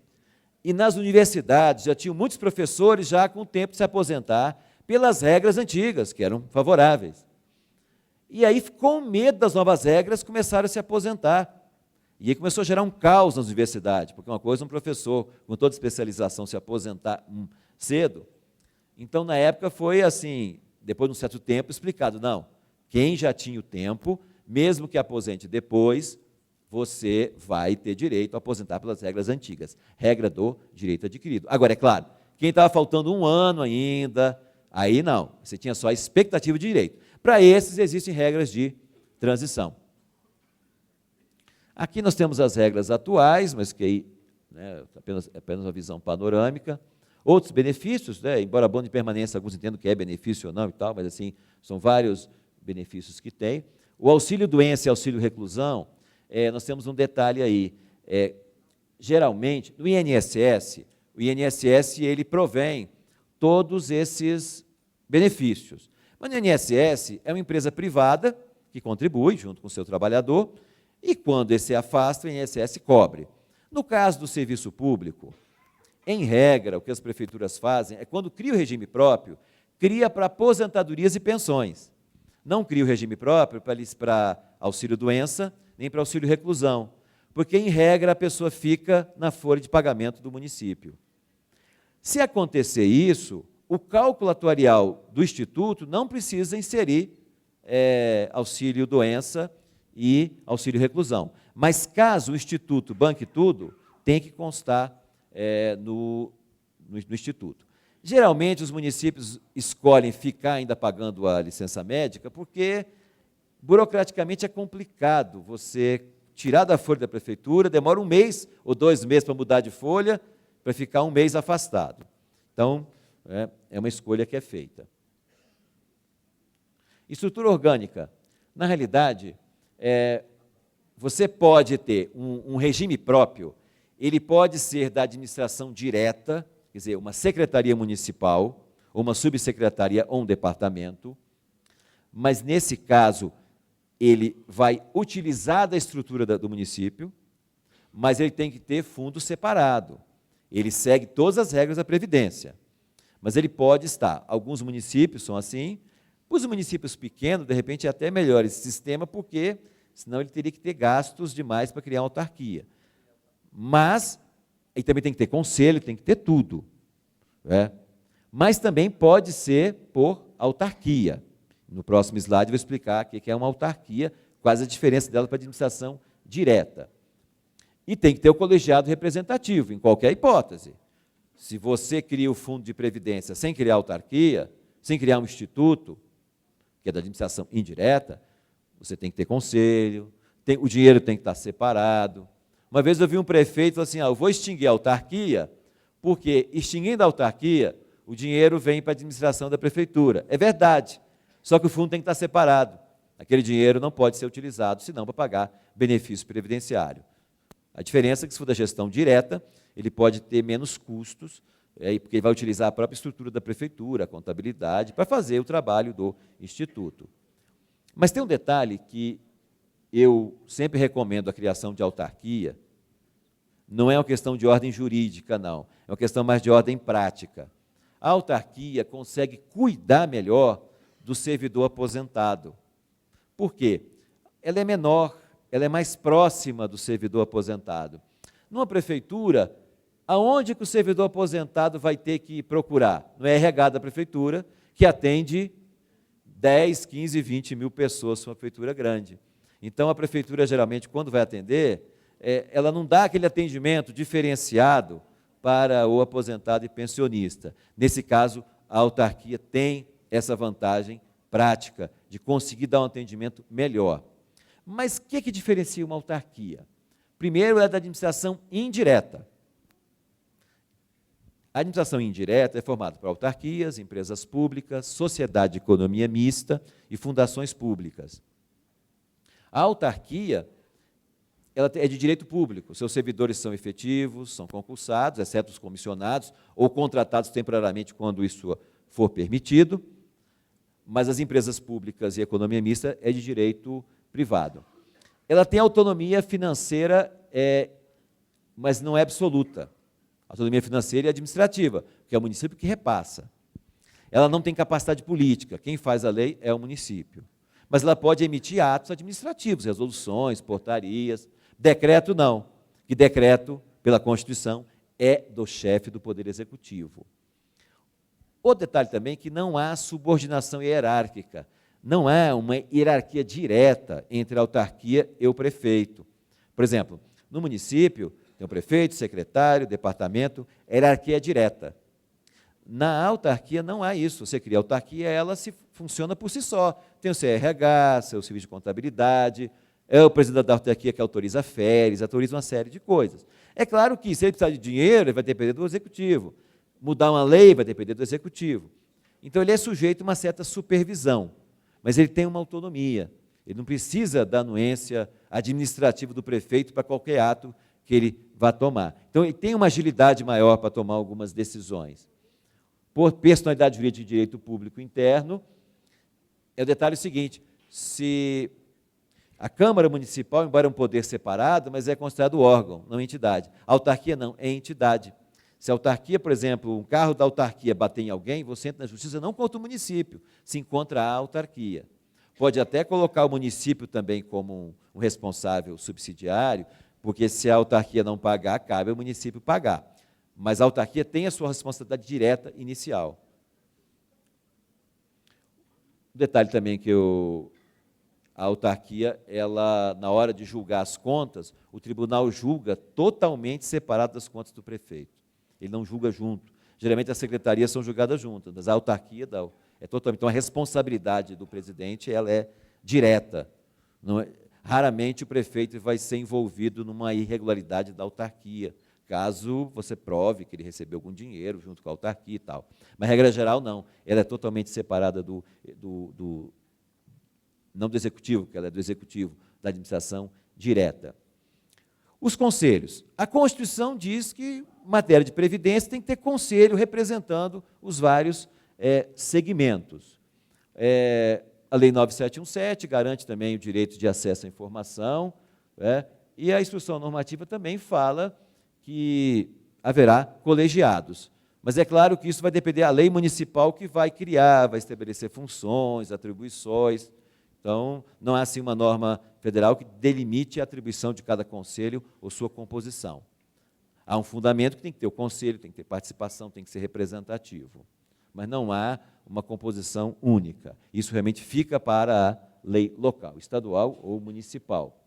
e nas universidades já tinham muitos professores já com o tempo de se aposentar pelas regras antigas, que eram favoráveis. E aí, com medo das novas regras, começaram a se aposentar. E aí começou a gerar um caos nas universidades, porque uma coisa é um professor com toda especialização se aposentar cedo. Então, na época, foi assim, depois de um certo tempo, explicado, não, quem já tinha o tempo, mesmo que aposente depois, você vai ter direito a aposentar pelas regras antigas, regra do direito adquirido. Agora, é claro, quem estava faltando um ano ainda, aí não, você tinha só a expectativa de direito. Para esses, existem regras de transição. Aqui nós temos as regras atuais, mas que aí, né, apenas uma visão panorâmica. Outros benefícios, né, embora bônus de permanência, alguns entendam que é benefício ou não e tal, mas assim, são vários benefícios que tem. O auxílio-doença e auxílio-reclusão, nós temos um detalhe aí. Geralmente, no INSS, o INSS ele provém todos esses benefícios. Mas no INSS é uma empresa privada que contribui junto com o seu trabalhador e quando esse afasta, o INSS cobre. No caso do serviço público, em regra, o que as prefeituras fazem é quando cria o regime próprio, cria para aposentadorias e pensões. Não cria o regime próprio para auxílio-doença, nem para auxílio-reclusão, porque, em regra, a pessoa fica na folha de pagamento do município. Se acontecer isso, o cálculo atuarial do Instituto não precisa inserir auxílio-doença e auxílio-reclusão. Mas, caso o Instituto banque tudo, tem que constar no Instituto. Geralmente, os municípios escolhem ficar ainda pagando a licença médica, porque, burocraticamente, é complicado você tirar da folha da prefeitura, demora 1 mês ou 2 meses para mudar de folha, para ficar 1 mês afastado. Então, é uma escolha que é feita. Estrutura orgânica. Na realidade, você pode ter um regime próprio, ele pode ser da administração direta, quer dizer, uma secretaria municipal, ou uma subsecretaria ou um departamento, mas, nesse caso, ele vai utilizar da estrutura do município, mas ele tem que ter fundo separado. Ele segue todas as regras da Previdência, mas ele pode estar. Alguns municípios são assim, os municípios pequenos, de repente, é até melhor esse sistema, porque senão ele teria que ter gastos demais para criar uma autarquia. Mas, ele também tem que ter conselho, tem que ter tudo. Mas também pode ser por autarquia. No próximo slide eu vou explicar o que é uma autarquia, quais a diferença dela para a administração direta. E tem que ter o colegiado representativo, em qualquer hipótese. Se você cria o fundo de previdência sem criar autarquia, sem criar um instituto, que é da administração indireta, você tem que ter conselho, o dinheiro tem que estar separado. Uma vez eu vi um prefeito falar assim, eu vou extinguir a autarquia, porque extinguindo a autarquia, o dinheiro vem para a administração da prefeitura. É verdade, só que o fundo tem que estar separado. Aquele dinheiro não pode ser utilizado, senão para pagar benefício previdenciário. A diferença é que, se for da gestão direta, ele pode ter menos custos, porque ele vai utilizar a própria estrutura da prefeitura, a contabilidade, para fazer o trabalho do instituto. Mas tem um detalhe que eu sempre recomendo a criação de autarquia, não é uma questão de ordem jurídica, não, é uma questão mais de ordem prática. A autarquia consegue cuidar melhor do servidor aposentado. Por quê? Ela é menor, ela é mais próxima do servidor aposentado. Numa prefeitura, aonde que o servidor aposentado vai ter que procurar? No RH da prefeitura, que atende 10, 15, 20 mil pessoas, uma prefeitura grande. Então, a prefeitura, geralmente, quando vai atender, ela não dá aquele atendimento diferenciado para o aposentado e pensionista. Nesse caso, a autarquia tem essa vantagem prática de conseguir dar um atendimento melhor. Mas o que diferencia uma autarquia? Primeiro, ela é da administração indireta. A administração indireta é formada por autarquias, empresas públicas, sociedade de economia mista e fundações públicas. A autarquia ela é de direito público, seus servidores são efetivos, são concursados, exceto os comissionados, ou contratados temporariamente quando isso for permitido, mas as empresas públicas e a economia mista é de direito privado. Ela tem autonomia financeira, mas não é absoluta. Autonomia financeira e administrativa, que é o município que repassa. Ela não tem capacidade política, quem faz a lei é o município. Mas ela pode emitir atos administrativos, resoluções, portarias. Decreto não, que decreto, pela Constituição, é do chefe do Poder Executivo. O detalhe também é que não há subordinação hierárquica, não há uma hierarquia direta entre a autarquia e o prefeito. Por exemplo, no município, tem o prefeito, secretário, departamento, hierarquia é direta. Na autarquia não há isso, você cria a autarquia, ela funciona por si só. Tem o CRH, seu serviço de contabilidade, é o presidente da autarquia que autoriza férias, autoriza uma série de coisas. É claro que, se ele precisar de dinheiro, ele vai depender do executivo. Mudar uma lei vai depender do executivo. Então, ele é sujeito a uma certa supervisão, mas ele tem uma autonomia. Ele não precisa da anuência administrativa do prefeito para qualquer ato que ele vá tomar. Então, ele tem uma agilidade maior para tomar algumas decisões. Por personalidade jurídica de direito público interno, é o detalhe seguinte, se a Câmara Municipal, embora é um poder separado, mas é considerado órgão, não entidade. A autarquia não, é entidade. Se a autarquia, por exemplo, um carro da autarquia bater em alguém, você entra na justiça não contra o município, se encontra a autarquia. Pode até colocar o município também como um responsável subsidiário, porque se a autarquia não pagar, cabe ao município pagar. Mas a autarquia tem a sua responsabilidade direta inicial. Um detalhe também que a autarquia, ela, na hora de julgar as contas, o tribunal julga totalmente separado das contas do prefeito. Ele não julga junto. Geralmente as secretarias são julgadas juntas, mas a autarquia é totalmente. Então a responsabilidade do presidente ela é direta. Raramente o prefeito vai ser envolvido numa irregularidade da autarquia, caso você prove que ele recebeu algum dinheiro junto com a autarquia e tal. Mas, regra geral, não. Ela é totalmente separada não do executivo, porque ela é do executivo, da administração direta. Os conselhos. A Constituição diz que, em matéria de previdência, tem que ter conselho representando os vários segmentos. A Lei 9717 garante também o direito de acesso à informação, e a instrução normativa também fala que haverá colegiados. Mas é claro que isso vai depender da lei municipal que vai criar, vai estabelecer funções, atribuições. Então, não há assim uma norma federal que delimite a atribuição de cada conselho ou sua composição. Há um fundamento que tem que ter o conselho, tem que ter participação, tem que ser representativo. Mas não há uma composição única. Isso realmente fica para a lei local, estadual ou municipal.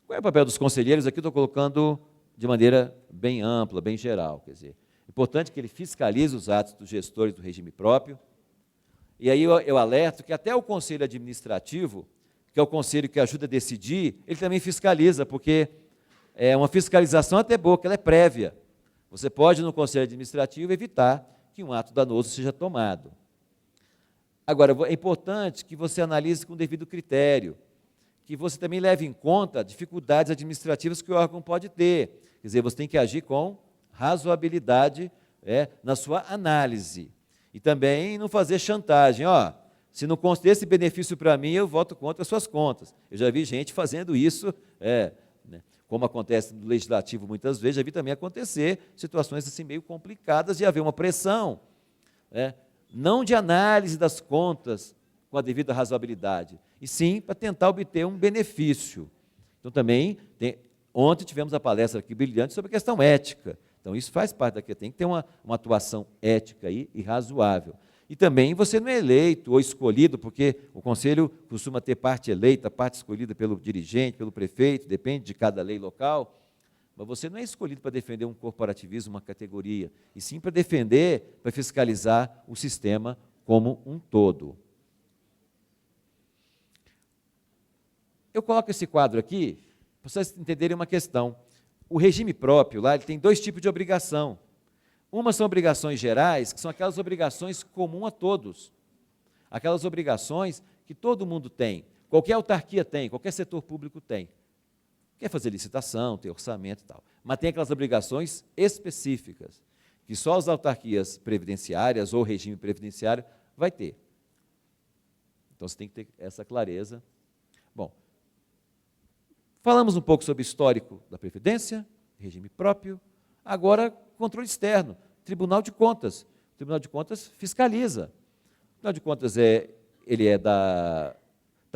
Qual é o papel dos conselheiros? Aqui eu estou colocando de maneira bem ampla, bem geral. Quer dizer, é importante que ele fiscalize os atos dos gestores do regime próprio. E aí eu alerto que até o conselho administrativo, que é o conselho que ajuda a decidir, ele também fiscaliza, porque é uma fiscalização até boa, que ela é prévia. Você pode, no conselho administrativo, evitar que um ato danoso seja tomado. Agora, é importante que você analise com o devido critério, que você também leve em conta dificuldades administrativas que o órgão pode ter. Quer dizer, você tem que agir com razoabilidade na sua análise. E também não fazer chantagem. Se não consta esse benefício para mim, eu voto contra as suas contas. Eu já vi gente fazendo isso, como acontece no legislativo muitas vezes, já vi também acontecer situações assim meio complicadas de haver uma pressão, não de análise das contas com a devida razoabilidade, e sim para tentar obter um benefício. Então, também, ontem tivemos a palestra aqui brilhante sobre a questão ética. Então, isso faz parte daqui, tem que ter uma atuação ética aí e razoável. E também você não é eleito ou escolhido, porque o conselho costuma ter parte eleita, parte escolhida pelo dirigente, pelo prefeito, depende de cada lei local, Mas você não é escolhido para defender um corporativismo, uma categoria, e sim para defender, para fiscalizar o sistema como um todo. Eu coloco esse quadro aqui para vocês entenderem uma questão. O regime próprio lá ele tem dois tipos de obrigação. Uma são obrigações gerais, que são aquelas obrigações comuns a todos. Aquelas obrigações que todo mundo tem, qualquer autarquia tem, qualquer setor público tem. Quer fazer licitação, ter orçamento e tal. Mas tem aquelas obrigações específicas, que só as autarquias previdenciárias ou regime previdenciário vai ter. Então, você tem que ter essa clareza. Bom, falamos um pouco sobre o histórico da Previdência, regime próprio. Agora, controle externo, Tribunal de Contas. O Tribunal de Contas fiscaliza. O Tribunal de Contas está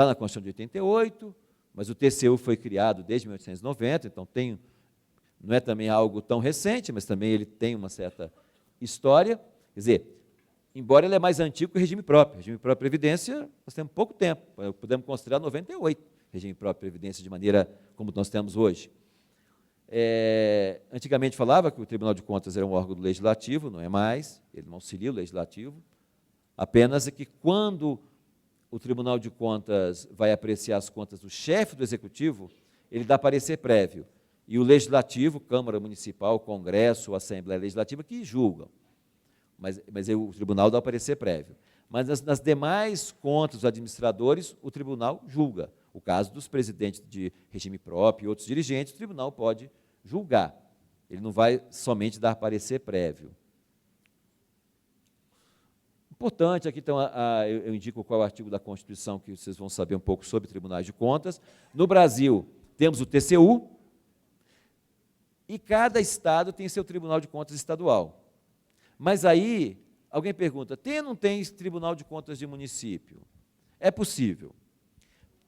na Constituição de 88, mas o TCU foi criado desde 1890, então não é também algo tão recente, mas também ele tem uma certa história. Quer dizer, embora ele é mais antigo que o regime próprio. O regime próprio de Previdência, nós temos pouco tempo, podemos considerar 98, regime próprio de Previdência de maneira como nós temos hoje. Antigamente falava que o Tribunal de Contas era um órgão do Legislativo, não é mais, ele não auxilia o Legislativo, apenas é que quando o Tribunal de Contas vai apreciar as contas do chefe do Executivo, ele dá parecer prévio, e o Legislativo, Câmara Municipal, Congresso, Assembleia Legislativa, que julgam, mas o Tribunal dá parecer prévio. Mas nas demais contas dos administradores, o Tribunal julga. O caso dos presidentes de regime próprio e outros dirigentes, o Tribunal pode julgar. Ele não vai somente dar parecer prévio. Importante, aqui então, eu indico qual é o artigo da Constituição, que vocês vão saber um pouco sobre tribunais de contas. No Brasil, temos o TCU, e cada estado tem seu Tribunal de Contas estadual. Mas aí, alguém pergunta, tem ou não tem Tribunal de Contas de município? É possível.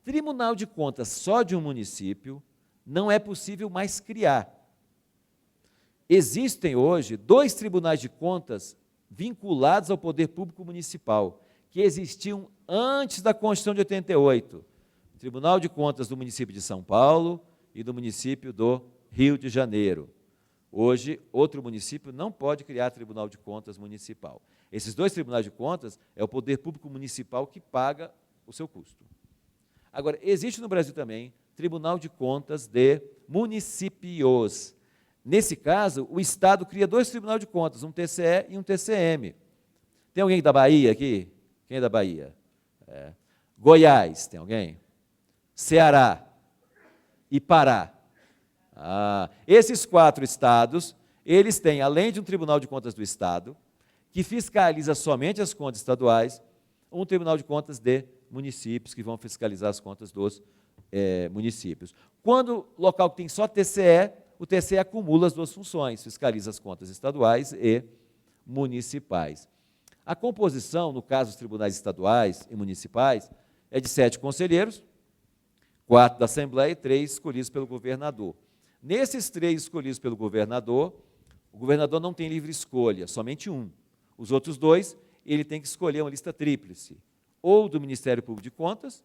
Tribunal de Contas só de um município não é possível mais criar. Existem hoje 2 tribunais de contas vinculados ao poder público municipal, que existiam antes da Constituição de 88. O Tribunal de Contas do município de São Paulo e do município do Rio de Janeiro. Hoje, outro município não pode criar Tribunal de Contas municipal. Esses 2 tribunais de contas é o poder público municipal que paga o seu custo. Agora, existe no Brasil também Tribunal de Contas de municípios. Nesse caso, o Estado cria 2 tribunais de contas, um TCE e um TCM. Tem alguém da Bahia aqui? Quem é da Bahia? Goiás, tem alguém? Ceará e Pará. Esses 4 estados, eles têm, além de um Tribunal de Contas do Estado, que fiscaliza somente as contas estaduais, um Tribunal de Contas de municípios, que vão fiscalizar as contas dos municípios. Quando o local que tem só TCE, o TCE acumula as 2 funções, fiscaliza as contas estaduais e municipais. A composição, no caso dos tribunais estaduais e municipais, é de 7 conselheiros, 4 da Assembleia e 3 escolhidos pelo governador. Nesses 3 escolhidos pelo governador, o governador não tem livre escolha, somente um. Os outros 2, ele tem que escolher uma lista tríplice, ou do Ministério Público de Contas,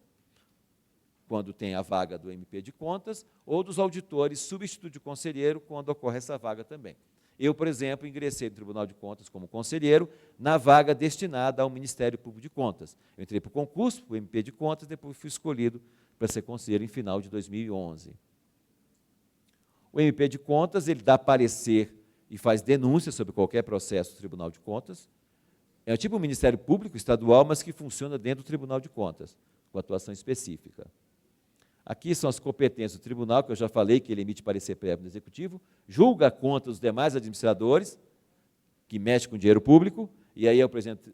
quando tem a vaga do MP de Contas, ou dos auditores substituto de conselheiro, quando ocorre essa vaga também. Eu, por exemplo, ingressei no Tribunal de Contas como conselheiro, na vaga destinada ao Ministério Público de Contas. Eu entrei para o concurso, para o MP de Contas, depois fui escolhido para ser conselheiro em final de 2011. O MP de Contas, ele dá parecer e faz denúncia sobre qualquer processo do Tribunal de Contas. É tipo um Ministério Público estadual, mas que funciona dentro do Tribunal de Contas, com atuação específica. Aqui são as competências do tribunal, que eu já falei, que ele emite parecer prévio no Executivo, julga a conta dos demais administradores, que mexe com dinheiro público, e aí é o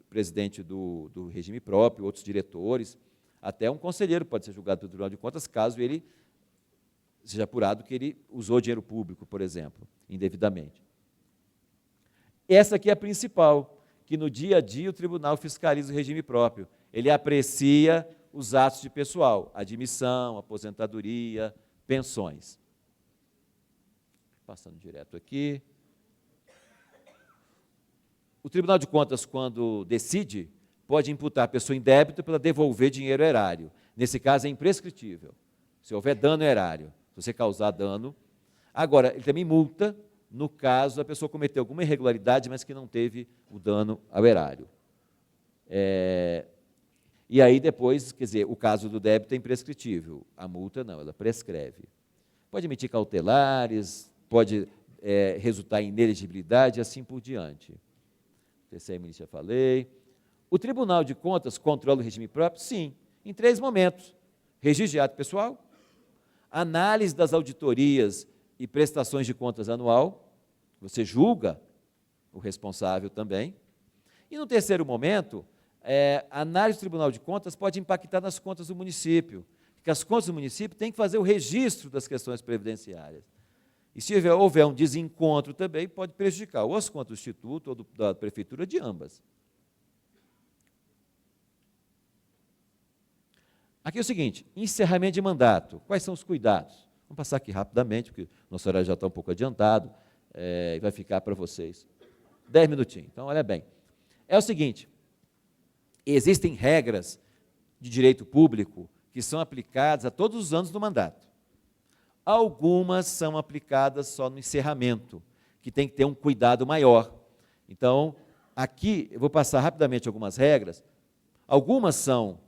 presidente do regime próprio, outros diretores, até um conselheiro pode ser julgado pelo Tribunal de Contas, caso ele seja apurado que ele usou dinheiro público, por exemplo, indevidamente. Essa aqui é a principal, que no dia a dia o tribunal fiscaliza o regime próprio. Ele aprecia os atos de pessoal, admissão, aposentadoria, pensões. Passando direto aqui. O Tribunal de Contas, quando decide, pode imputar a pessoa em débito para devolver dinheiro erário. Nesse caso, é imprescritível. Se houver dano erário, se você causar dano, Agora, ele também multa no caso a pessoa cometeu alguma irregularidade, mas que não teve o dano ao erário. E aí depois, quer dizer, o caso do débito é imprescritível, a multa não, ela prescreve. Pode emitir cautelares, pode resultar em inelegibilidade e assim por diante. TCM, já falei. O Tribunal de Contas controla o regime próprio? Sim, em 3 momentos. Registro de ato pessoal, análise das auditorias e prestações de contas anual, você julga o responsável também. E no 3º momento, a análise do Tribunal de Contas pode impactar nas contas do município, porque as contas do município têm que fazer o registro das questões previdenciárias. E se houver um desencontro também, pode prejudicar ou as contas do Instituto ou da Prefeitura, de ambas. Aqui é o seguinte, encerramento de mandato. Quais são os cuidados? Vamos passar aqui rapidamente, porque o nosso horário já está um pouco adiantado, e vai ficar para vocês 10 minutinhos. Então, olha bem. É o seguinte, existem regras de direito público que são aplicadas a todos os anos do mandato. Algumas são aplicadas só no encerramento, que tem que ter um cuidado maior. Então, aqui, eu vou passar rapidamente algumas regras. Algumas são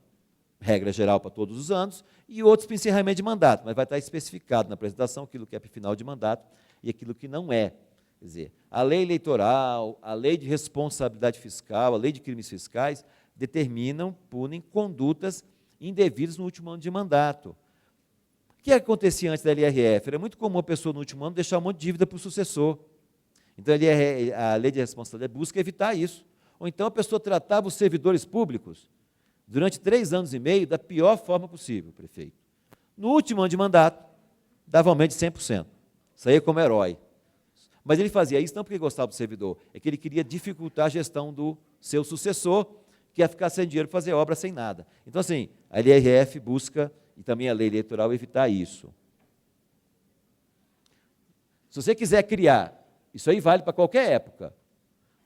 regra geral para todos os anos, e outros para encerramento de mandato, mas vai estar especificado na apresentação aquilo que é para final de mandato e aquilo que não é. Quer dizer, a lei eleitoral, a lei de responsabilidade fiscal, a lei de crimes fiscais, determinam, punem condutas indevidas no último ano de mandato. O que acontecia antes da LRF? Era muito comum a pessoa, no último ano, deixar um monte de dívida para o sucessor. Então, a lei de responsabilidade busca evitar isso. Ou então, a pessoa tratava os servidores públicos, durante 3 anos e meio, da pior forma possível, prefeito. No último ano de mandato, dava aumento de 100%. Saía como herói. Mas ele fazia isso não porque gostava do servidor, é que ele queria dificultar a gestão do seu sucessor, que ia ficar sem dinheiro para fazer obra sem nada. Então, assim, a LRF busca, e também a lei eleitoral, evitar isso. Se você quiser criar, isso aí vale para qualquer época,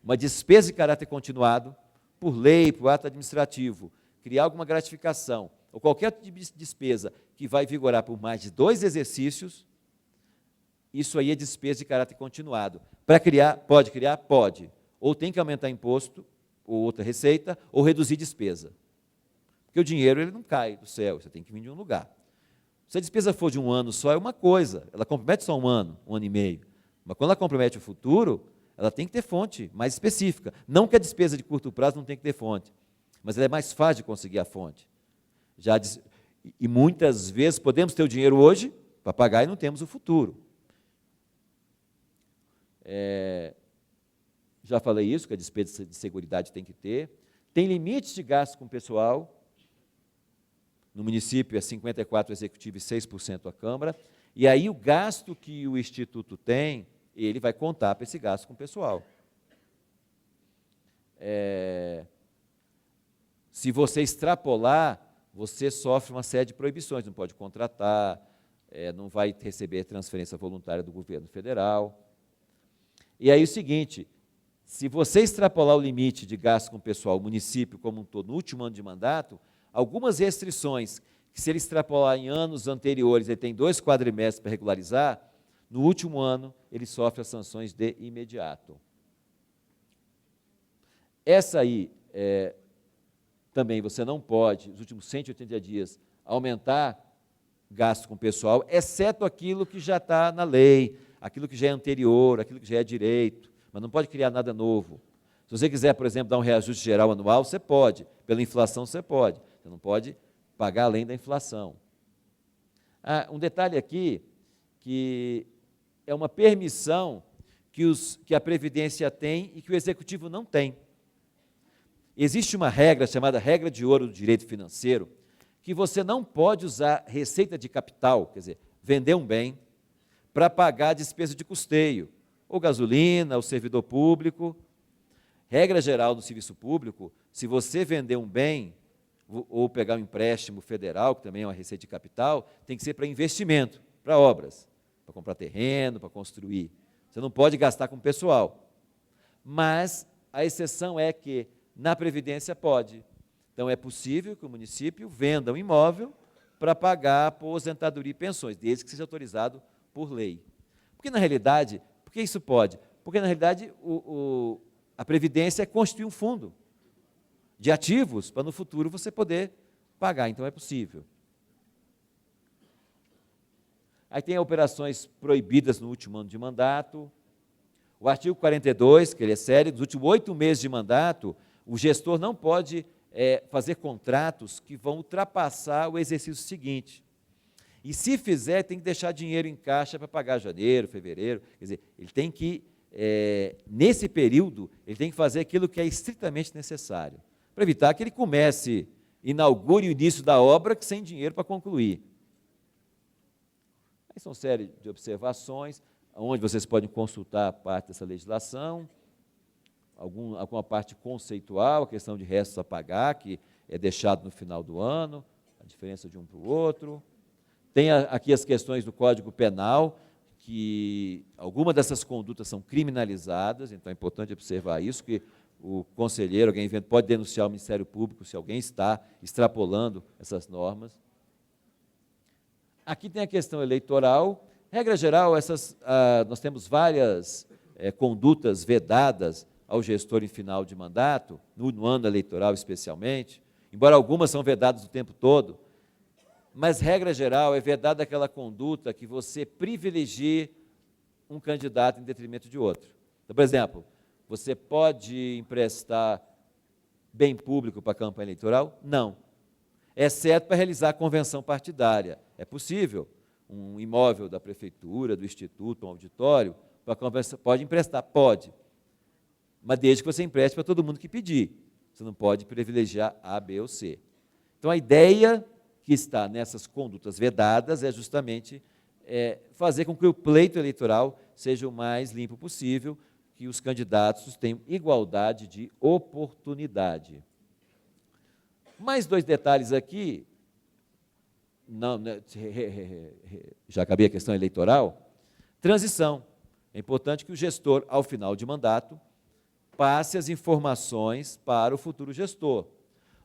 uma despesa de caráter continuado, por lei, por ato administrativo, criar alguma gratificação, ou qualquer tipo de despesa que vai vigorar por mais de 2 exercícios, isso aí é despesa de caráter continuado. Para criar, pode criar? Pode. Ou tem que aumentar imposto, ou outra receita, ou reduzir despesa. Porque o dinheiro ele não cai do céu, você tem que vir de um lugar. Se a despesa for de um ano só, é uma coisa, ela compromete só um ano e meio. Mas quando ela compromete o futuro, ela tem que ter fonte mais específica. Não que a despesa de curto prazo não tem que ter fonte, mas ela é mais fácil de conseguir a fonte. E muitas vezes podemos ter o dinheiro hoje para pagar e não temos o futuro. Já falei isso, que a despesa de seguridade tem que ter. Tem limites de gasto com pessoal. No município é 54% executivo e 6% a Câmara. E aí o gasto que o Instituto tem, ele vai contar para esse gasto com pessoal. Se você extrapolar, você sofre uma série de proibições, não pode contratar, não vai receber transferência voluntária do governo federal. E aí o seguinte, se você extrapolar o limite de gasto com pessoal, o município como um todo, no último ano de mandato, algumas restrições, que se ele extrapolar em anos anteriores, ele tem 2 quadrimestres para regularizar, no último ano ele sofre as sanções de imediato. Essa aí, também você não pode, nos últimos 180 dias, aumentar gasto com pessoal, exceto aquilo que já está na lei, aquilo que já é anterior, aquilo que já é direito, mas não pode criar nada novo. Se você quiser, por exemplo, dar um reajuste geral anual, você pode, pela inflação você pode, você não pode pagar além da inflação. Um detalhe aqui, que é uma permissão que a Previdência tem e que o Executivo não tem. Existe uma regra chamada regra de ouro do direito financeiro, que você não pode usar receita de capital, quer dizer, vender um bem, para pagar a despesa de custeio, ou gasolina, ou servidor público. Regra geral do serviço público, se você vender um bem, ou pegar um empréstimo federal, que também é uma receita de capital, tem que ser para investimento, para obras, para comprar terreno, para construir. Você não pode gastar com pessoal. Mas a exceção é que na Previdência pode. Então é possível que o município venda um imóvel para pagar aposentadoria e pensões, desde que seja autorizado por lei. Porque, na realidade, por que isso pode? Porque, na realidade, a Previdência é constituir um fundo de ativos para, no futuro, você poder pagar. Então, é possível. Aí tem operações proibidas no último ano de mandato. O artigo 42, que ele é sério, dos últimos 8 meses de mandato, o gestor não pode fazer contratos que vão ultrapassar o exercício seguinte. E se fizer, tem que deixar dinheiro em caixa para pagar janeiro, fevereiro. Quer dizer, ele tem que, nesse período, ele tem que fazer aquilo que é estritamente necessário, para evitar que ele inaugure o início da obra sem dinheiro para concluir. Aí são série de observações, onde vocês podem consultar a parte dessa legislação, alguma parte conceitual, a questão de restos a pagar, que é deixado no final do ano, a diferença de um para o outro. Tem aqui as questões do Código Penal, que algumas dessas condutas são criminalizadas, então é importante observar isso, que o conselheiro, alguém pode denunciar o Ministério Público se alguém está extrapolando essas normas. Aqui tem a questão eleitoral. Regra geral, nós temos várias condutas vedadas ao gestor em final de mandato, no ano eleitoral especialmente, embora algumas são vedadas o tempo todo, mas, regra geral, é vedada aquela conduta que você privilegie um candidato em detrimento de outro. Então, por exemplo, você pode emprestar bem público para a campanha eleitoral? Não. Exceto para realizar a convenção partidária. É possível. Um imóvel da prefeitura, do instituto, um auditório, para a convenção, pode emprestar? Pode. Mas desde que você empreste para todo mundo que pedir. Você não pode privilegiar A, B ou C. Então, a ideia que está nessas condutas vedadas é justamente fazer com que o pleito eleitoral seja o mais limpo possível, que os candidatos tenham igualdade de oportunidade. Mais 2 detalhes aqui, já acabei a questão eleitoral. Transição. É importante que o gestor, ao final de mandato, passe as informações para o futuro gestor.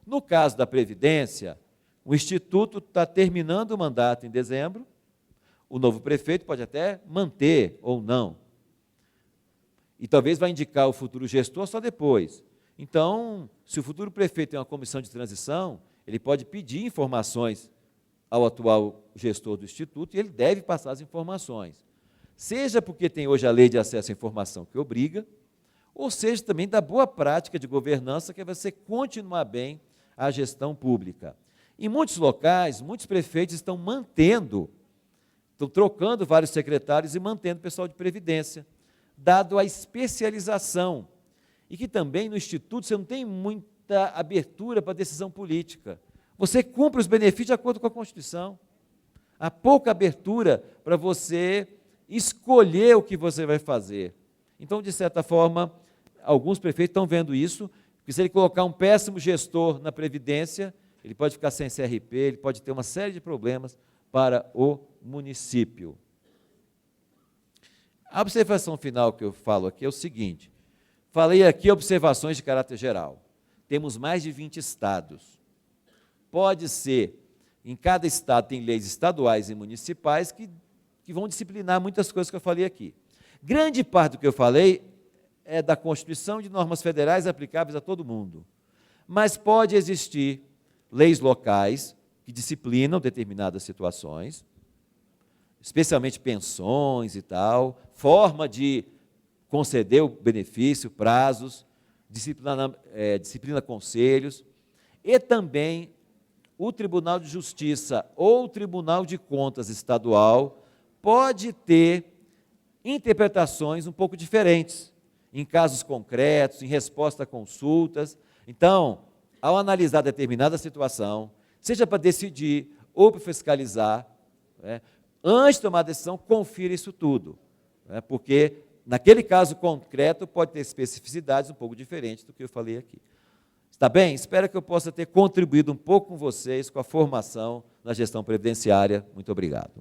No caso da Previdência, o Instituto está terminando o mandato em dezembro, o novo prefeito pode até manter ou não, e talvez vai indicar o futuro gestor só depois. Então, se o futuro prefeito tem uma comissão de transição, ele pode pedir informações ao atual gestor do Instituto e ele deve passar as informações. Seja porque tem hoje a lei de acesso à informação que obriga, ou seja também da boa prática de governança, que é você continuar bem a gestão pública. Em muitos locais, muitos prefeitos estão trocando vários secretários e mantendo o pessoal de Previdência, dado a especialização, e que também no Instituto você não tem muita abertura para decisão política. Você cumpre os benefícios de acordo com a Constituição. Há pouca abertura para você escolher o que você vai fazer. Então, de certa forma, alguns prefeitos estão vendo isso, porque se ele colocar um péssimo gestor na Previdência, ele pode ficar sem CRP, ele pode ter uma série de problemas para o município. A observação final que eu falo aqui é o seguinte: falei aqui observações de caráter geral. Temos mais de 20 estados. Pode ser, em cada estado tem leis estaduais e municipais que vão disciplinar muitas coisas que eu falei aqui. Grande parte do que eu falei é da Constituição e de normas federais aplicáveis a todo mundo. Mas pode existir leis locais que disciplinam determinadas situações, especialmente pensões e tal, forma de conceder o benefício, prazos, disciplina conselhos, e também o Tribunal de Justiça ou o Tribunal de Contas estadual pode ter interpretações um pouco diferentes, em casos concretos, em resposta a consultas. Então, ao analisar determinada situação, seja para decidir ou para fiscalizar, antes de tomar a decisão, confira isso tudo, porque naquele caso concreto pode ter especificidades um pouco diferentes do que eu falei aqui. Está bem? Espero que eu possa ter contribuído um pouco com vocês com a formação na gestão previdenciária. Muito obrigado.